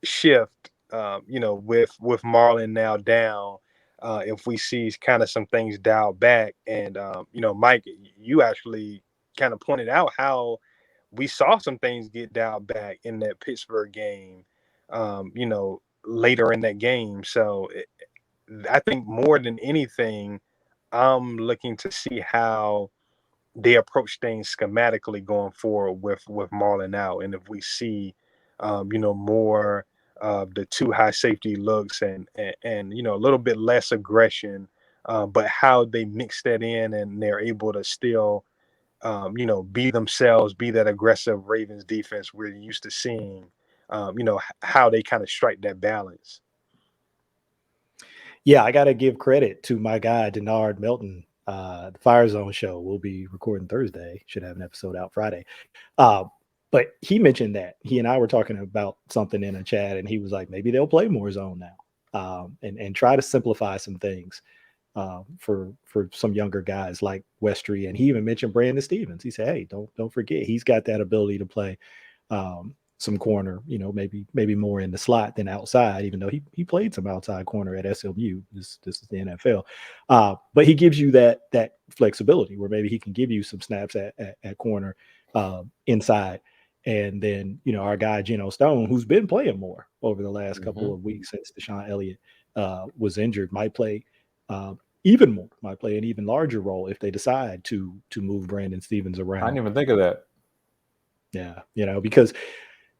shift, with Marlon now down, if we see kind of some things dialed back. And, Mike, you actually kind of pointed out how we saw some things get dialed back in that Pittsburgh game, later in that game. So I think more than anything, I'm looking to see how they approach things schematically going forward with Marlon out. And if we see, more of the 2 high safety looks and a little bit less aggression, but how they mix that in and they're able to still, be themselves, be that aggressive Ravens defense we're used to seeing, how they kind of strike that balance. Yeah, I got to give credit to my guy, Denard Melton. The Fire Zone show, we'll be recording Thursday. Should have an episode out Friday. But he mentioned that he and I were talking about something in a chat, and he was like, maybe they'll play more zone now, and try to simplify some things for some younger guys like Westry. And he even mentioned Brandon Stevens. He said, hey, don't forget, he's got that ability to play some corner, maybe more in the slot than outside, even though he played some outside corner at SMU. This is the NFL. But he gives you that flexibility where maybe he can give you some snaps at corner inside. And then, our guy, Geno Stone, who's been playing more over the last couple of weeks since Deshaun Elliott was injured, might play even more, might play an even larger role if they decide to move Brandon Stevens around. I didn't even think of that. Yeah, because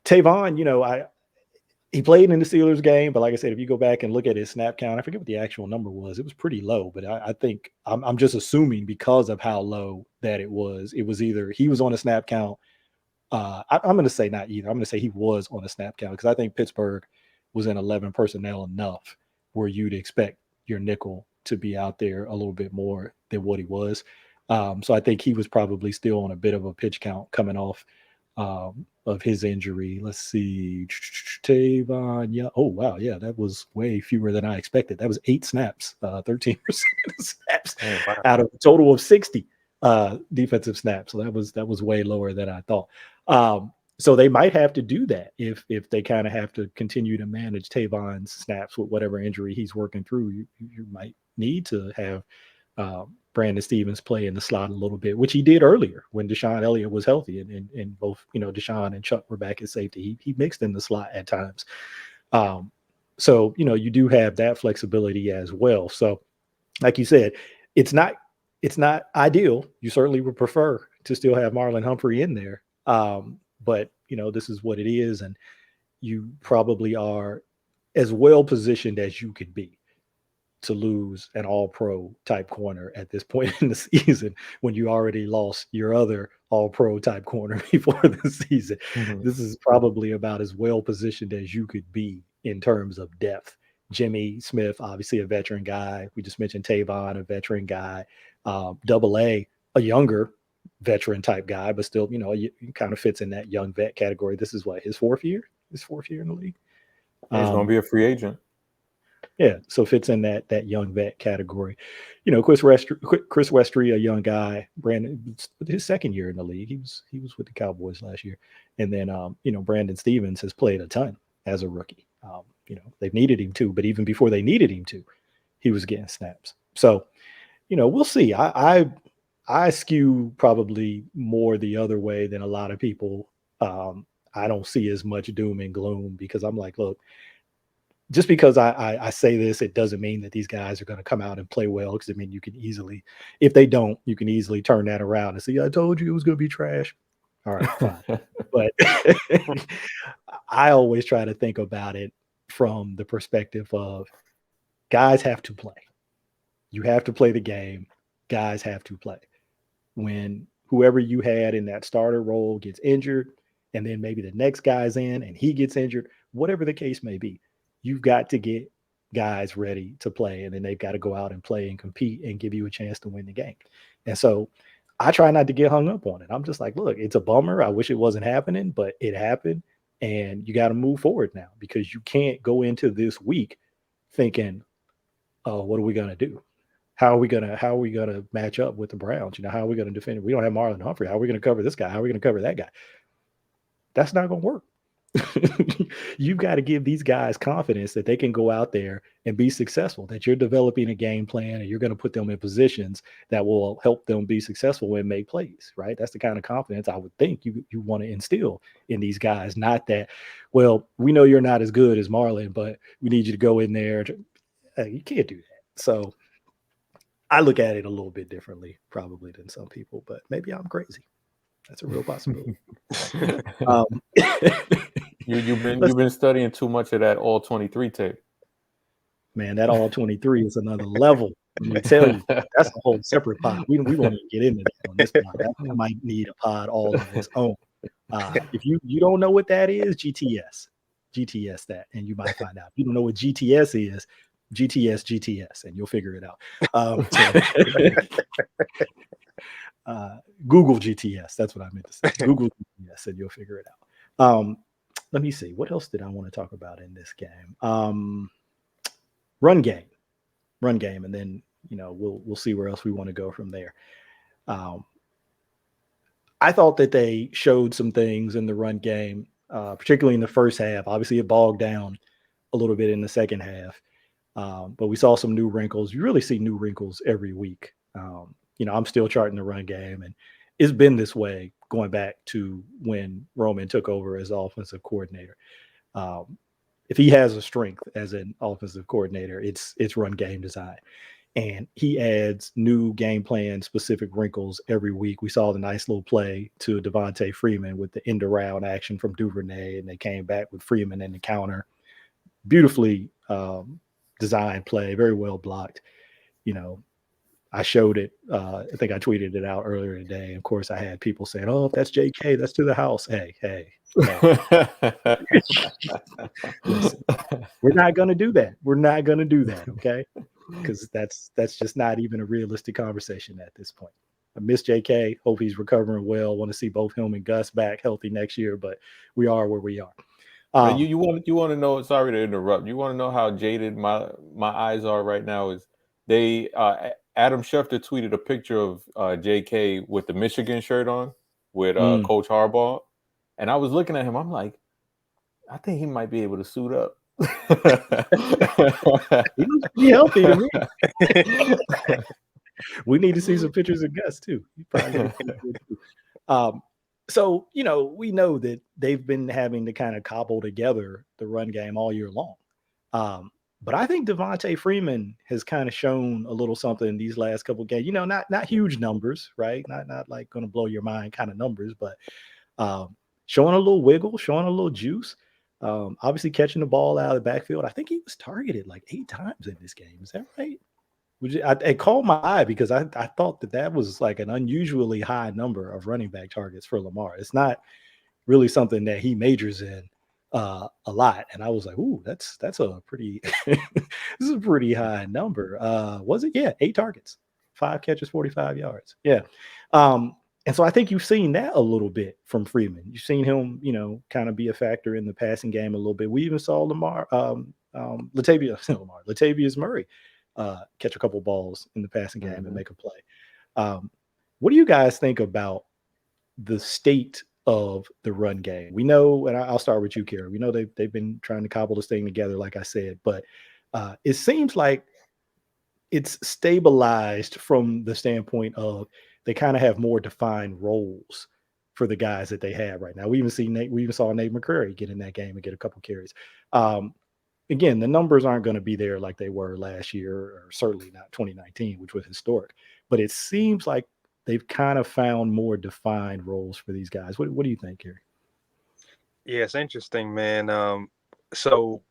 Tavon, he played in the Steelers game, but like I said, if you go back and look at his snap count, I forget what the actual number was. It was pretty low, but I think I'm just assuming because of how low that it was either he was on a snap count. I'm going to say not either. I'm going to say he was on a snap count because I think Pittsburgh was in 11 personnel enough where you'd expect your nickel to be out there a little bit more than what he was. So I think he was probably still on a bit of a pitch count coming off of his injury. Let's see. Tavon. Yeah. Oh, wow. Yeah. That was way fewer than I expected. That was 8 snaps, 13% of the snaps out of a total of 60 defensive snaps. So that was way lower than I thought. So they might have to do that if they kind of have to continue to manage Tavon's snaps with whatever injury he's working through. You might need to have Brandon Stevens play in the slot a little bit, which he did earlier when Deshaun Elliott was healthy and both, Deshaun and Chuck were back at safety. He mixed in the slot at times. So, you do have that flexibility as well. So like you said, it's not ideal. You certainly would prefer to still have Marlon Humphrey in there. But this is what it is. And you probably are as well positioned as you could be to lose an all-pro type corner at this point in the season when you already lost your other all-pro type corner before the season. Mm-hmm. This is probably about as well positioned as you could be in terms of depth. Jimmy Smith, obviously a veteran guy. We just mentioned Tavon, a veteran guy. Double A, a younger veteran type guy, but still, he kind of fits in that young vet category. This is what, his fourth year in the league. He's going to be a free agent. Yeah, so fits in that young vet category. Chris Westry, a young guy. Brandon, his second year in the league. He was with the Cowboys last year. And then, Brandon Stevens has played a ton as a rookie. They've needed him to, but even before they needed him to, he was getting snaps. So, we'll see. I skew probably more the other way than a lot of people. I don't see as much doom and gloom because I'm like, look, just because I say this, it doesn't mean that these guys are going to come out and play well. Because you can easily, if they don't, you can easily turn that around and say, I told you it was going to be trash. All right, fine. But I always try to think about it from the perspective of guys have to play. You have to play the game. Guys have to play. When whoever you had in that starter role gets injured, and then maybe the next guy's in and he gets injured, whatever the case may be, you've got to get guys ready to play, and then they've got to go out and play and compete and give you a chance to win the game. And so I try not to get hung up on it. I'm just like, look, it's a bummer. I wish it wasn't happening, but it happened, and you got to move forward now because you can't go into this week thinking, oh, what are we going to do? How are we gonna match up with the Browns? How are we going to defend it? We don't have Marlon Humphrey. How are we going to cover this guy? How are we going to cover that guy? That's not going to work. You've got to give these guys confidence that they can go out there and be successful, that you're developing a game plan and you're going to put them in positions that will help them be successful and make plays, right? That's the kind of confidence I would think you want to instill in these guys. Not that, well, we know you're not as good as Marlon, but we need you to go in there. You can't do that. So I look at it a little bit differently probably than some people, but maybe I'm crazy. That's a real possibility. You've been studying too much of that all 23 tape. Man, that all 23 is another level. Let me tell you, that's a whole separate pod. We won't even get into that on this pod. That might need a pod all of its own. If you don't know what that is, GTS that, and you might find out. If you don't know what GTS is, GTS, and you'll figure it out. Google GTS. That's what I meant to say. Google GTS, and you'll figure it out. Let me see. What else did I want to talk about in this game? Run game, and then we'll see where else we want to go from there. I thought that they showed some things in the run game, particularly in the first half. Obviously, it bogged down a little bit in the second half. But we saw some new wrinkles. You really see new wrinkles every week. I'm still charting the run game, and it's been this way going back to when Roman took over as offensive coordinator. If he has a strength as an offensive coordinator, it's run game design. And he adds new game plan specific wrinkles every week. We saw the nice little play to Devontae Freeman with the end around action from Duvernay, and they came back with Freeman in the counter. Beautifully designed play, very well blocked. I showed it. I think I tweeted it out earlier today. Of course, I had people saying, "Oh, if that's JK, that's to the house." Hey. Listen, we're not going to do that. We're not going to do that, okay? Because that's just not even a realistic conversation at this point. I miss JK. Hope he's recovering well. Want to see both him and Gus back healthy next year, but we are where we are. You want to know? Sorry to interrupt. You want to know how jaded my eyes are right now? Is they Adam Schefter tweeted a picture of JK with the Michigan shirt on with Coach Harbaugh, and I was looking at him. I'm like, I think he might be able to suit up. He looks pretty healthy to me. We need to see some pictures of Gus too. He probably look pretty good too. So, we know that they've been having to kind of cobble together the run game all year long. But I think Devontae Freeman has kind of shown a little something in these last couple of games. Not huge numbers, right? Not like going to blow your mind kind of numbers, but showing a little wiggle, showing a little juice. Obviously catching the ball out of the backfield. I think he was targeted like 8 times in this game. Is that right? It caught my eye because I thought that was like an unusually high number of running back targets for Lamar. It's not really something that he majors in a lot. And I was like, ooh, that's a pretty this is a pretty high number. Was it? Yeah, 8 targets, 5 catches, 45 yards. Yeah. And so I think you've seen that a little bit from Freeman. You've seen him, kind of be a factor in the passing game a little bit. We even saw Latavius Murray catch a couple balls in the passing game and make a play. What do you guys think about the state of the run game? We know, and I'll start with you, Carey. We know they've been trying to cobble this thing together, like I said, but it seems like it's stabilized from the standpoint of they kind of have more defined roles for the guys that they have right now. We even saw Nate McCrary get in that game and get a couple carries. Again, the numbers aren't going to be there like they were last year, or certainly not 2019, which was historic. But it seems like they've kind of found more defined roles for these guys. What do you think, Carey? Yeah, it's interesting, man. So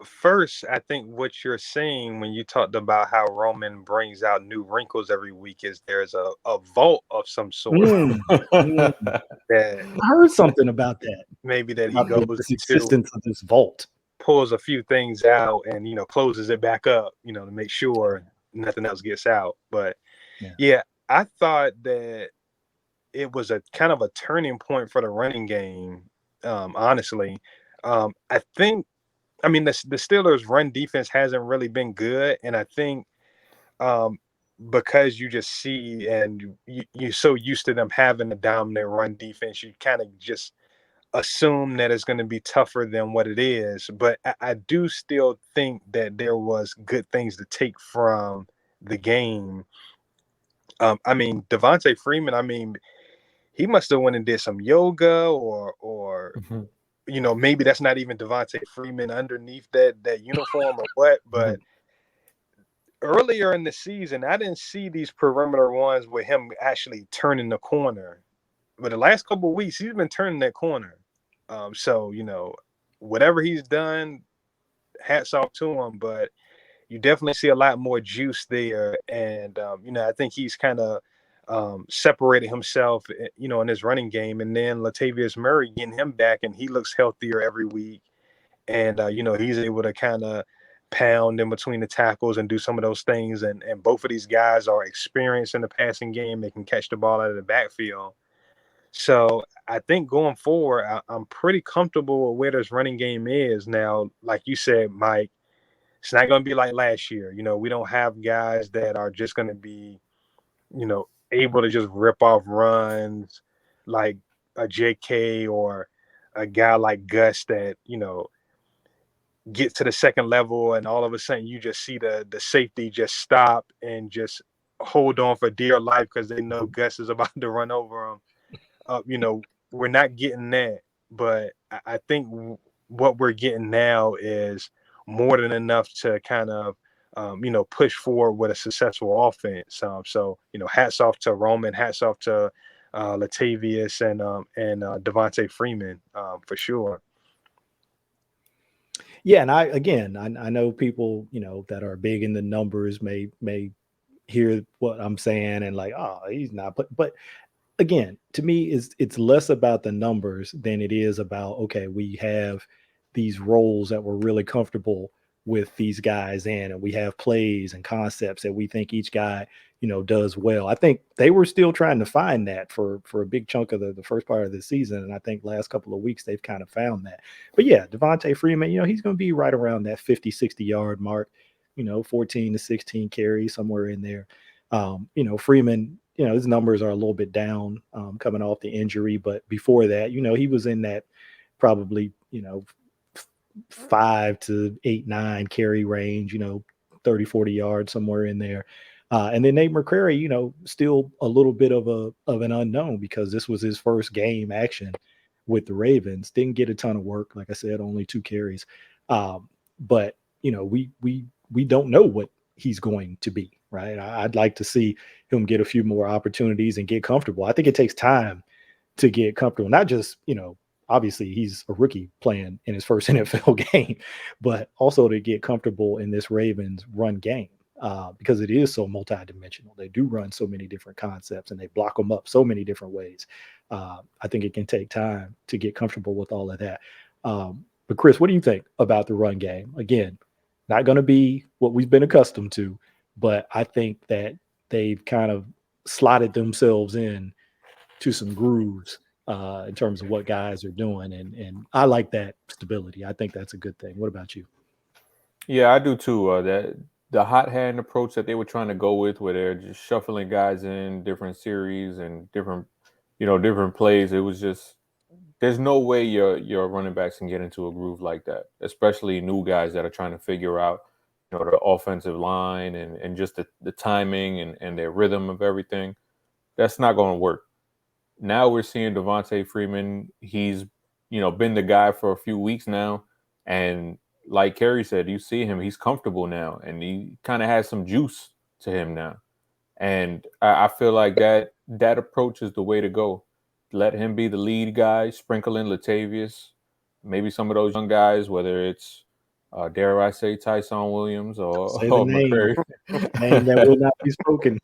first, I think what you're saying when you talked about how Roman brings out new wrinkles every week is there's a vault of some sort that I heard something about that. Maybe that he goes this existence of this vault. Pulls a few things out and closes it back up, to make sure nothing else gets out. But yeah, I thought that it was a kind of a turning point for the running game. Honestly, I think, the Steelers' run defense hasn't really been good, and I think because you just see and you're so used to them having a dominant run defense, you kind of just assume that it's going to be tougher than what it is. But I do still think that there was good things to take from the game. Devontae Freeman, he must have went and did some yoga or maybe that's not even Devontae Freeman underneath that uniform or what. But earlier in the season, I didn't see these perimeter ones with him actually turning the corner. But the last couple of weeks, he's been turning that corner. So, whatever he's done, hats off to him, but you definitely see a lot more juice there. And, I think he's kind of separated himself, in his running game. And then Latavius Murray getting him back, and he looks healthier every week. And, he's able to kind of pound in between the tackles and do some of those things. And both of these guys are experienced in the passing game. They can catch the ball out of the backfield. So I think going forward, I'm pretty comfortable with where this running game is now. Like you said, Mike, it's not going to be like last year. We don't have guys that are just going to be, able to just rip off runs like a JK or a guy like Gus that, get to the second level and all of a sudden you just see the safety just stop and just hold on for dear life because they know Gus is about to run over them. We're not getting that, but I think what we're getting now is more than enough to kind of, push forward with a successful offense. So, hats off to Roman, hats off to Latavius and Devontae Freeman for sure. Yeah, and I know people, that are big in the numbers may hear what I'm saying and like, oh, he's not, but again, to me, it's less about the numbers than it is about, okay, we have these roles that we're really comfortable with these guys in, and we have plays and concepts that we think each guy, does well. I think they were still trying to find that for a big chunk of the first part of the season. And I think last couple of weeks, they've kind of found that. But yeah, Devontae Freeman, he's going to be right around that 50, 60-yard mark, 14 to 16 carries, somewhere in there. Freeman, his numbers are a little bit down coming off the injury. But before that, he was in that probably, 5 to 8, 9 carry range, 30, 40 yards, somewhere in there. And then Nate McCrary, still a little bit of an unknown because this was his first game action with the Ravens. Didn't get a ton of work, like I said, only 2 carries. But we don't know what he's going to be, right? I'd like to see him get a few more opportunities and get comfortable. I think it takes time to get comfortable. Not just, obviously he's a rookie playing in his first NFL game, but also to get comfortable in this Ravens run game because it is so multidimensional. They do run so many different concepts and they block them up so many different ways. I think it can take time to get comfortable with all of that. But Chris, what do you think about the run game? Again, not going to be what we've been accustomed to, but I think that they've kind of slotted themselves in to some grooves in terms of what guys are doing. And I like that stability. I think that's a good thing. What about you? Yeah, I do too. That the hot hand approach that they were trying to go with, where they're just shuffling guys in different series and different plays. It was just, there's no way your running backs can get into a groove like that, especially new guys that are trying to figure out, the offensive line and just the timing and their rhythm of everything. That's not going to work. Now we're seeing Devontae Freeman. He's, been the guy for a few weeks now. And like Carey said, you see him, he's comfortable now. And he kind of has some juice to him now. And I feel like that approach is the way to go. Let him be the lead guy, sprinkle in Latavius, maybe some of those young guys, whether it's, dare I say, Tyson Williams or McCrary. Name that will not be spoken.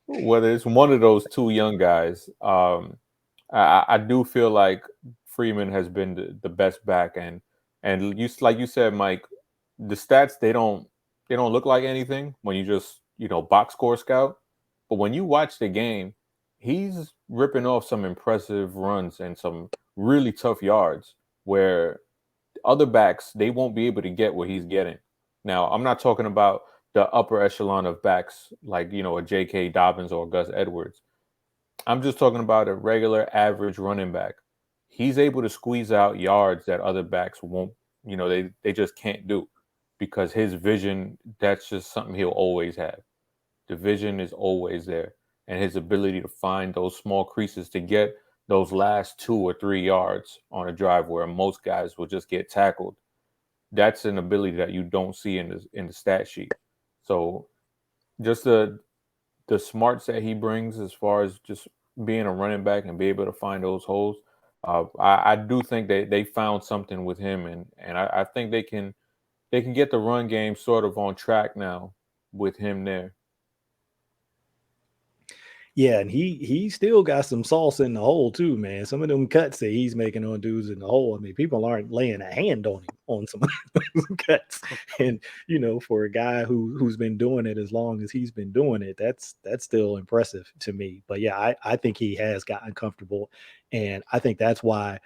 Whether it's one of those 2 young guys, I do feel like Freeman has been the best back, and you, like you said, Mike, the stats they don't look like anything when you just box score scout, but when you watch the game, he's ripping off some impressive runs and some really tough yards where other backs they won't be able to get what he's getting. Now, I'm not talking about the upper echelon of backs like, a J.K. Dobbins or Gus Edwards. I'm just talking about a regular average running back. He's able to squeeze out yards that other backs won't, they just can't do because his vision, that's just something he'll always have. The vision is always there. And his ability to find those small creases to get those last 2 or 3 yards on a drive where most guys will just get tackled. That's an ability that you don't see in the stat sheet. So just the smarts that he brings as far as just being a running back and be able to find those holes, I do think they found something with him, and I think they can get the run game sort of on track now with him there. Yeah, and he still got some sauce in the hole too, man. Some of them cuts that he's making on dudes in the hole. I mean, people aren't laying a hand on him on some of those cuts. And for a guy who's been doing it as long as he's been doing it, that's still impressive to me. But yeah, I think he has gotten comfortable, and I think that's why.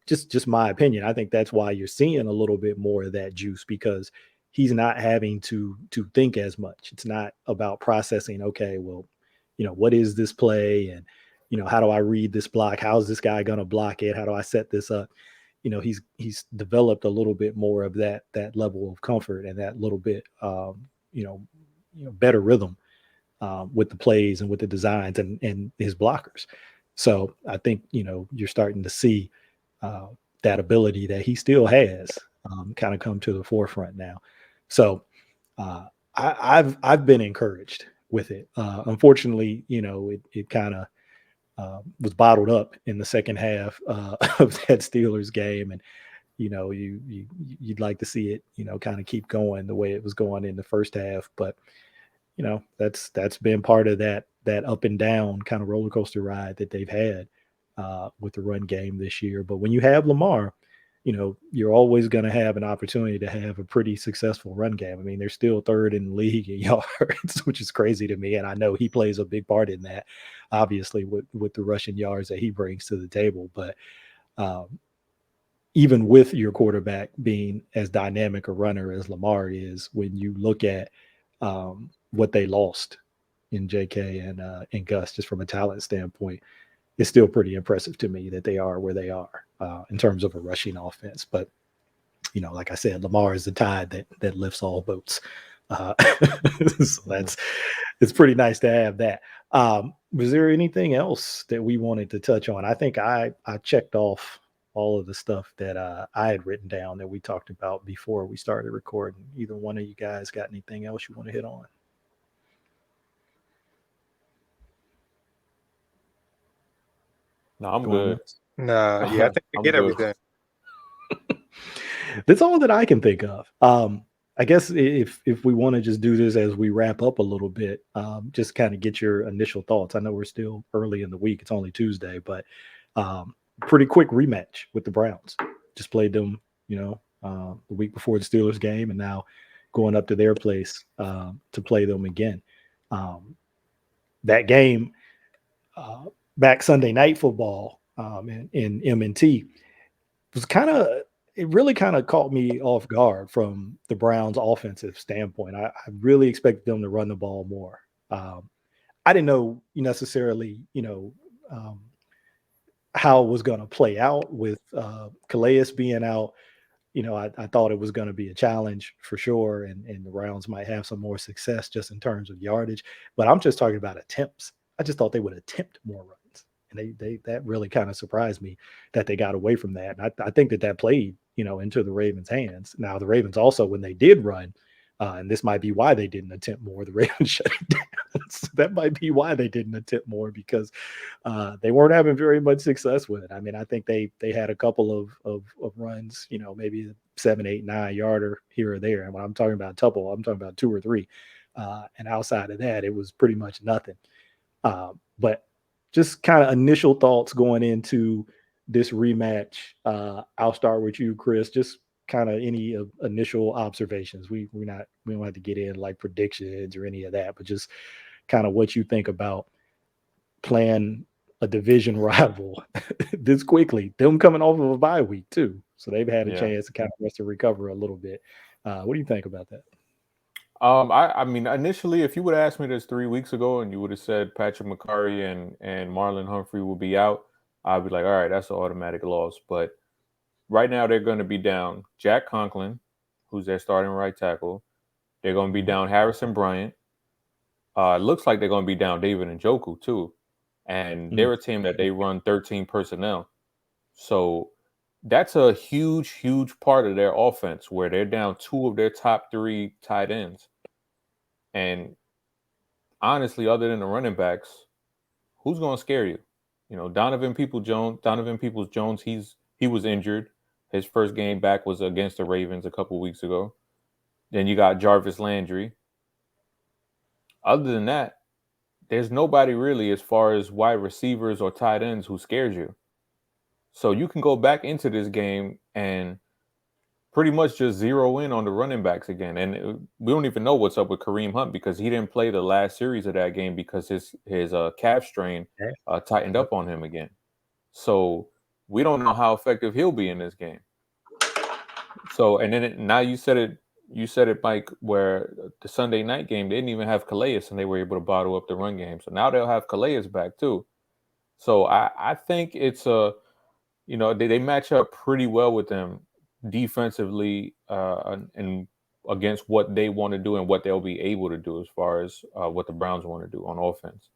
Just my opinion. I think that's why you're seeing a little bit more of that juice because he's not having to think as much. It's not about processing. Okay, well, what is this play? And, how do I read this block? How is this guy going to block it? How do I set this up? He's developed a little bit more of that level of comfort and that little bit, better rhythm with the plays and with the designs and his blockers. So I think, you're starting to see that ability that he still has kind of come to the forefront now. So I've been encouraged with it. Unfortunately, it kind of was bottled up in the second half of that Steelers game, and you'd like to see it, kind of keep going the way it was going in the first half, but that's been part of that up and down kind of roller coaster ride that they've had with the run game this year. But when you have Lamar, you're always going to have an opportunity to have a pretty successful run game. I mean, they're still 3rd in the league in yards, which is crazy to me. And I know he plays a big part in that, obviously, with the rushing yards that he brings to the table. But even with your quarterback being as dynamic a runner as Lamar is, when you look at what they lost in JK and Gus, just from a talent standpoint, it's still pretty impressive to me that they are where they are in terms of a rushing offense. But, like I said, Lamar is the tide that lifts all boats. So it's pretty nice to have that. Was there anything else that we wanted to touch on? I think I checked off all of the stuff that I had written down that we talked about before we started recording. Either one of you guys got anything else you want to hit on? No, I'm Going good. once? Nah, yeah, I think we I'm hit good. everything. That's all that I can think of. I guess if we want to just do this as we wrap up a little bit, just kind of get your initial thoughts. I know we're still early in the week; it's only Tuesday, but pretty quick rematch with the Browns. Just played them, the week before the Steelers game, and now going up to their place to play them again. That game back Sunday Night Football in M&T was it really kind of caught me off guard from the Browns offensive standpoint. I really expected them to run the ball more. I didn't know necessarily, how it was going to play out with Calais being out. I thought it was going to be a challenge for sure, and the Browns might have some more success just in terms of yardage. But I'm just talking about attempts. I just thought they would attempt more runs, and they that really kind of surprised me that they got away from that. And I think that played into the Ravens' hands. Now the Ravens also, when they did run, and this might be why they didn't attempt more, the Ravens shut it down. So that might be why they didn't attempt more, because they weren't having very much success with it. I mean, I think they had a couple of runs, maybe 7, 8, 9-yarder here or there. And when I'm talking about a couple, I'm talking about 2 or 3. And outside of that, it was pretty much nothing. But just kind of initial thoughts going into this rematch. I'll start with you, Chris. Just kind of any initial observations. We don't have to get in like predictions or any of that, but just kind of what you think about playing a division rival this quickly. Them coming off of a bye week too, so they've had a chance to kind of rest and recover a little bit. What do you think about that? I mean, initially, if you would have asked me this 3 weeks ago and you would have said Patrick McCurry and Marlon Humphrey will be out, I'd be like, all right, that's an automatic loss. But right now, they're going to be down Jack Conklin, who's their starting right tackle. They're going to be down Harrison Bryant. It looks like they're going to be down David Njoku too. And they're a team that they run 13 personnel. So that's a huge, huge part of their offense, where they're down 2 of their top 3 tight ends. And honestly, other than the running backs, who's going to scare you? Donovan Peoples-Jones, he was injured. His first game back was against the Ravens a couple weeks ago. Then you got Jarvis Landry. Other than that, there's nobody really as far as wide receivers or tight ends who scares you. So you can go back into this game and pretty much just zero in on the running backs again. And we don't even know what's up with Kareem Hunt, because he didn't play the last series of that game because his calf strain tightened up on him again. So we don't know how effective he'll be in this game. So, and then now you said it, Mike, where the Sunday night game, they didn't even have Calais, and they were able to bottle up the run game. So now they'll have Calais back too. So I think it's they match up pretty well with them defensively and against what they want to do and what they'll be able to do as far as what the Browns want to do on offense.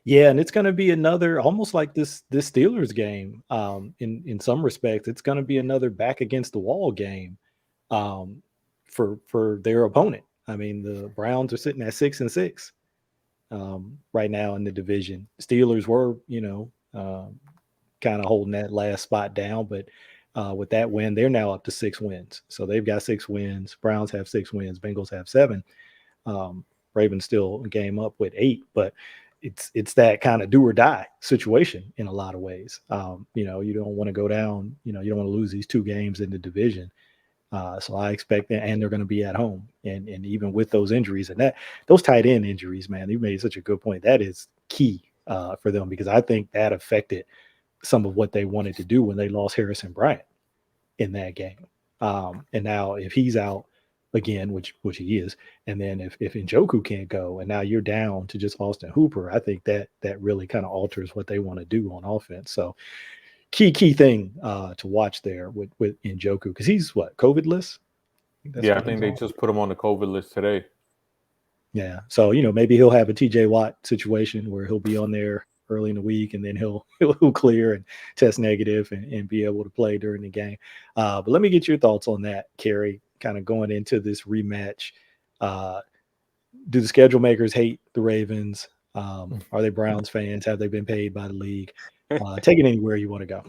Yeah, and it's going to be another, almost like this Steelers game. In some respects, it's going to be another back against the wall game for their opponent. I mean, the Browns are sitting at 6-6 right now in the division. Steelers were, kind of holding that last spot down, but with that win, they're now up to 6 wins. So they've got 6 wins. Browns have 6 wins. Bengals have 7. Ravens still a game up with 8, but it's that kind of do or die situation in a lot of ways. You don't want to go down. You don't want to lose these 2 games in the division. So I expect that, and they're going to be at home. And even with those injuries and those tight end injuries, man, you made such a good point. That is key for them, because I think that affected some of what they wanted to do when they lost Harrison Bryant in that game. And now if he's out again, which he is, and then if Njoku can't go, and now you're down to just Austin Hooper, I think that really kind of alters what they want to do on offense. So key thing to watch there with Njoku, because he's COVID-less. I think they just put him on the COVID list today. Yeah. So, maybe he'll have a TJ Watt situation where he'll be on there early in the week and then he'll clear and test negative and be able to play during the game. But let me get your thoughts on that, Carey, kind of going into this rematch. Do the schedule makers hate the Ravens? Are they Browns fans? Have they been paid by the league? Take it anywhere you want to go.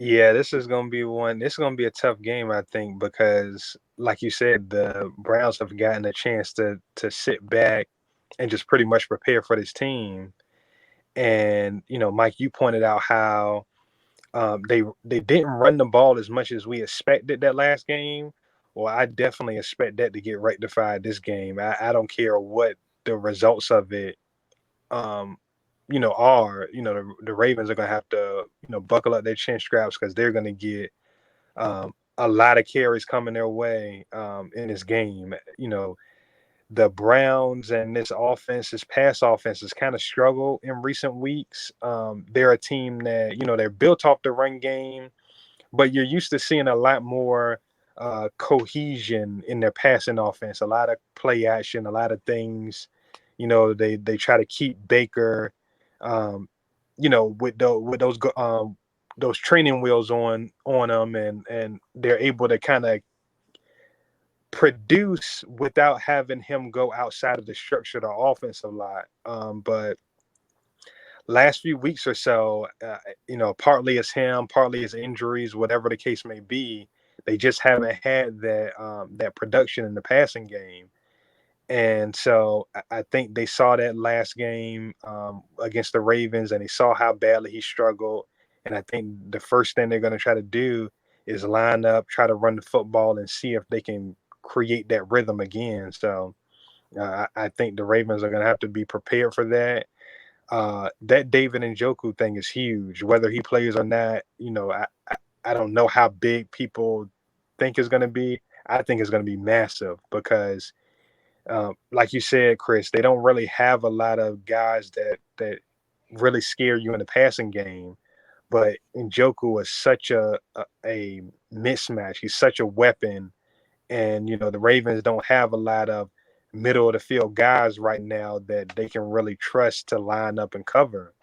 Yeah, this is going to be a tough game, I think, because like you said, the Browns have gotten a chance to sit back and just pretty much prepare for this team. And, Mike, you pointed out how they didn't run the ball as much as we expected that last game. Well, I definitely expect that to get rectified this game. I don't care what the results of it the Ravens are going to have to, buckle up their chin straps because they're going to get a lot of carries coming their way in this game. The Browns and this pass offense, has kind of struggled in recent weeks. They're a team that, they're built off the run game, but you're used to seeing a lot more cohesion in their passing offense, a lot of play action, a lot of things. They try to keep Baker with those training wheels on them, and they're able to kind of produce without having him go outside of the structure of the offense a lot. But last few weeks or so, partly it's him, partly it's injuries, whatever the case may be. They just haven't had that production in the passing game. And so I think they saw that last game against the Ravens, and they saw how badly he struggled. And I think the first thing they're going to try to do is line up, try to run the football, and see if they can create that rhythm again. So I think the Ravens are going to have to be prepared for that. That David Njoku thing is huge. Whether he plays or not, I don't know how big people think it's going to be. I think it's going to be massive because like you said, Chris, they don't really have a lot of guys that really scare you in the passing game. But Njoku is such a mismatch. He's such a weapon. And, the Ravens don't have a lot of middle of the field guys right now that they can really trust to line up and cover.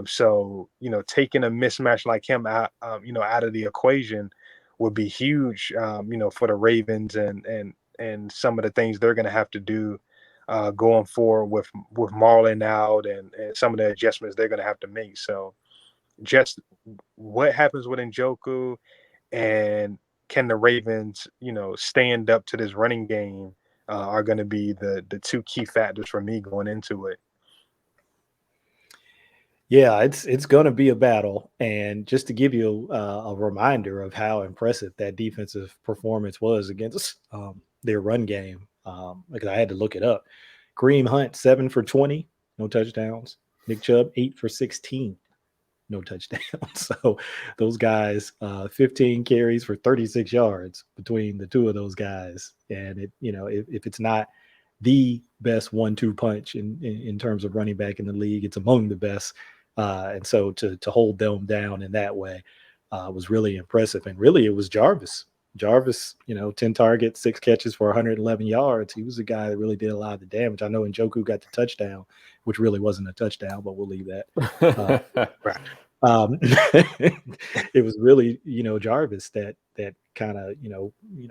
So, taking a mismatch like him out, out of the equation would be huge, for the Ravens and some of the things they're going to have to do going forward with Marlon out and some of the adjustments they're going to have to make. So just what happens with Njoku, and can the Ravens, stand up to this running game are going to be the two key factors for me going into it. Yeah, it's going to be a battle. And just to give you a reminder of how impressive that defensive performance was against their run game, because I had to look it up. Kareem Hunt, 7 for 20, no touchdowns. Nick Chubb, 8 for 16, no touchdowns. So those guys, 15 carries for 36 yards between the two of those guys. And if it's not the best 1-2 punch in terms of running back in the league, it's among the best. And so to hold them down in that way was really impressive. And really, it was Jarvis. 10 targets, 6 catches for 111 yards. He was the guy that really did a lot of the damage. I know Njoku got the touchdown, which really wasn't a touchdown, but we'll leave that. It was really, Jarvis that kind of,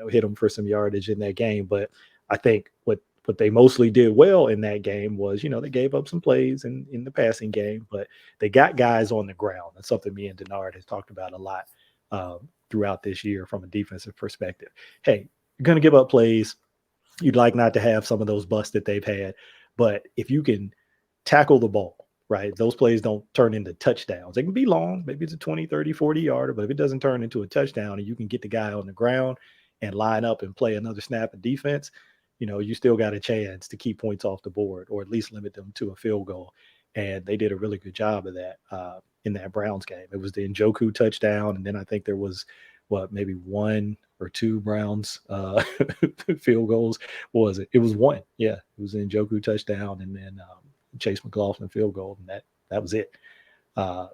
hit him for some yardage in that game. But I think what they mostly did well in that game was, they gave up some plays in the passing game, but they got guys on the ground. That's something me and Denard has talked about a lot throughout this year from a defensive perspective. Hey, you're going to give up plays. You'd like not to have some of those busts that they've had, but if you can tackle the ball, right, those plays don't turn into touchdowns. They can be long. Maybe it's a 20, 30, 40 yarder, but if it doesn't turn into a touchdown and you can get the guy on the ground and line up and play another snap of defense, you still got a chance to keep points off the board or at least limit them to a field goal. And they did a really good job of that in that Browns game. It was the Njoku touchdown, and then I think there was maybe 1 or 2 Browns field goals. What was it? It was 1. Yeah, it was the Njoku touchdown, and then Chase McLaughlin field goal, and that was it.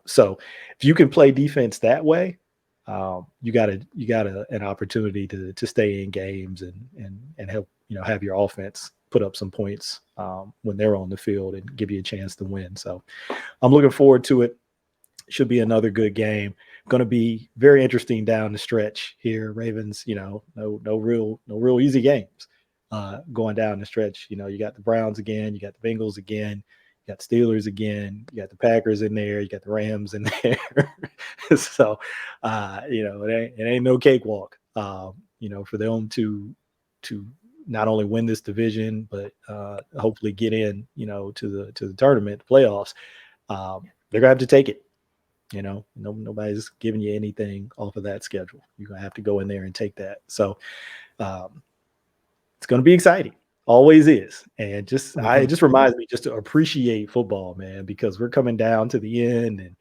So if you can play defense that way, you got an opportunity to stay in games and help, have your offense put up some points when they're on the field and give you a chance to win. So I'm looking forward to it. Should be another good game. Going to be very interesting down the stretch here. Ravens, no real easy games going down the stretch. You got the Browns again, you got the Bengals again, you got the Steelers again, you got the Packers in there, you got the Rams in there. So, it ain't no cakewalk. For them to not only win this division, but hopefully get in, to the tournament, playoffs. They're gonna have to take it. Nobody's giving you anything off of that schedule. You're gonna have to go in there and take that. So it's gonna be exciting. Always is. And it just reminds me just to appreciate football, man, because we're coming down to the end and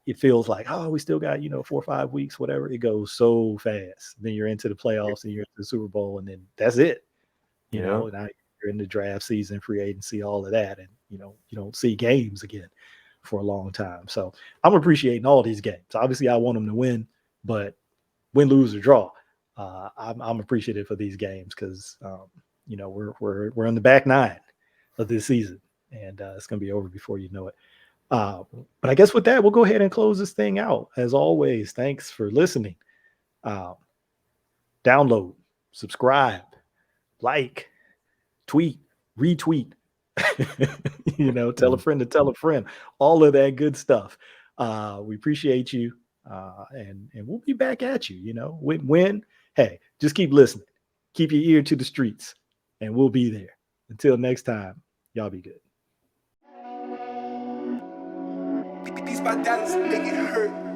it feels like, we still got, 4 or 5 weeks, whatever. It goes so fast. Then you're into the playoffs and you're into the Super Bowl, and then that's it. Now you're in the draft season, free agency, all of that. And, you don't see games again for a long time. So I'm appreciating all these games. Obviously, I want them to win, but win, lose, or draw, I'm appreciative for these games because we're in the back 9 of this season, and it's going to be over before you know it. But I guess with that, we'll go ahead and close this thing out. As always, thanks for listening. Download, subscribe, like, tweet, retweet. Tell a friend to tell a friend, all of that good stuff. We appreciate you. And we'll be back at you, win. Hey, just keep listening, keep your ear to the streets, and we'll be there. Until next time, y'all be good. These my dance make it hurt.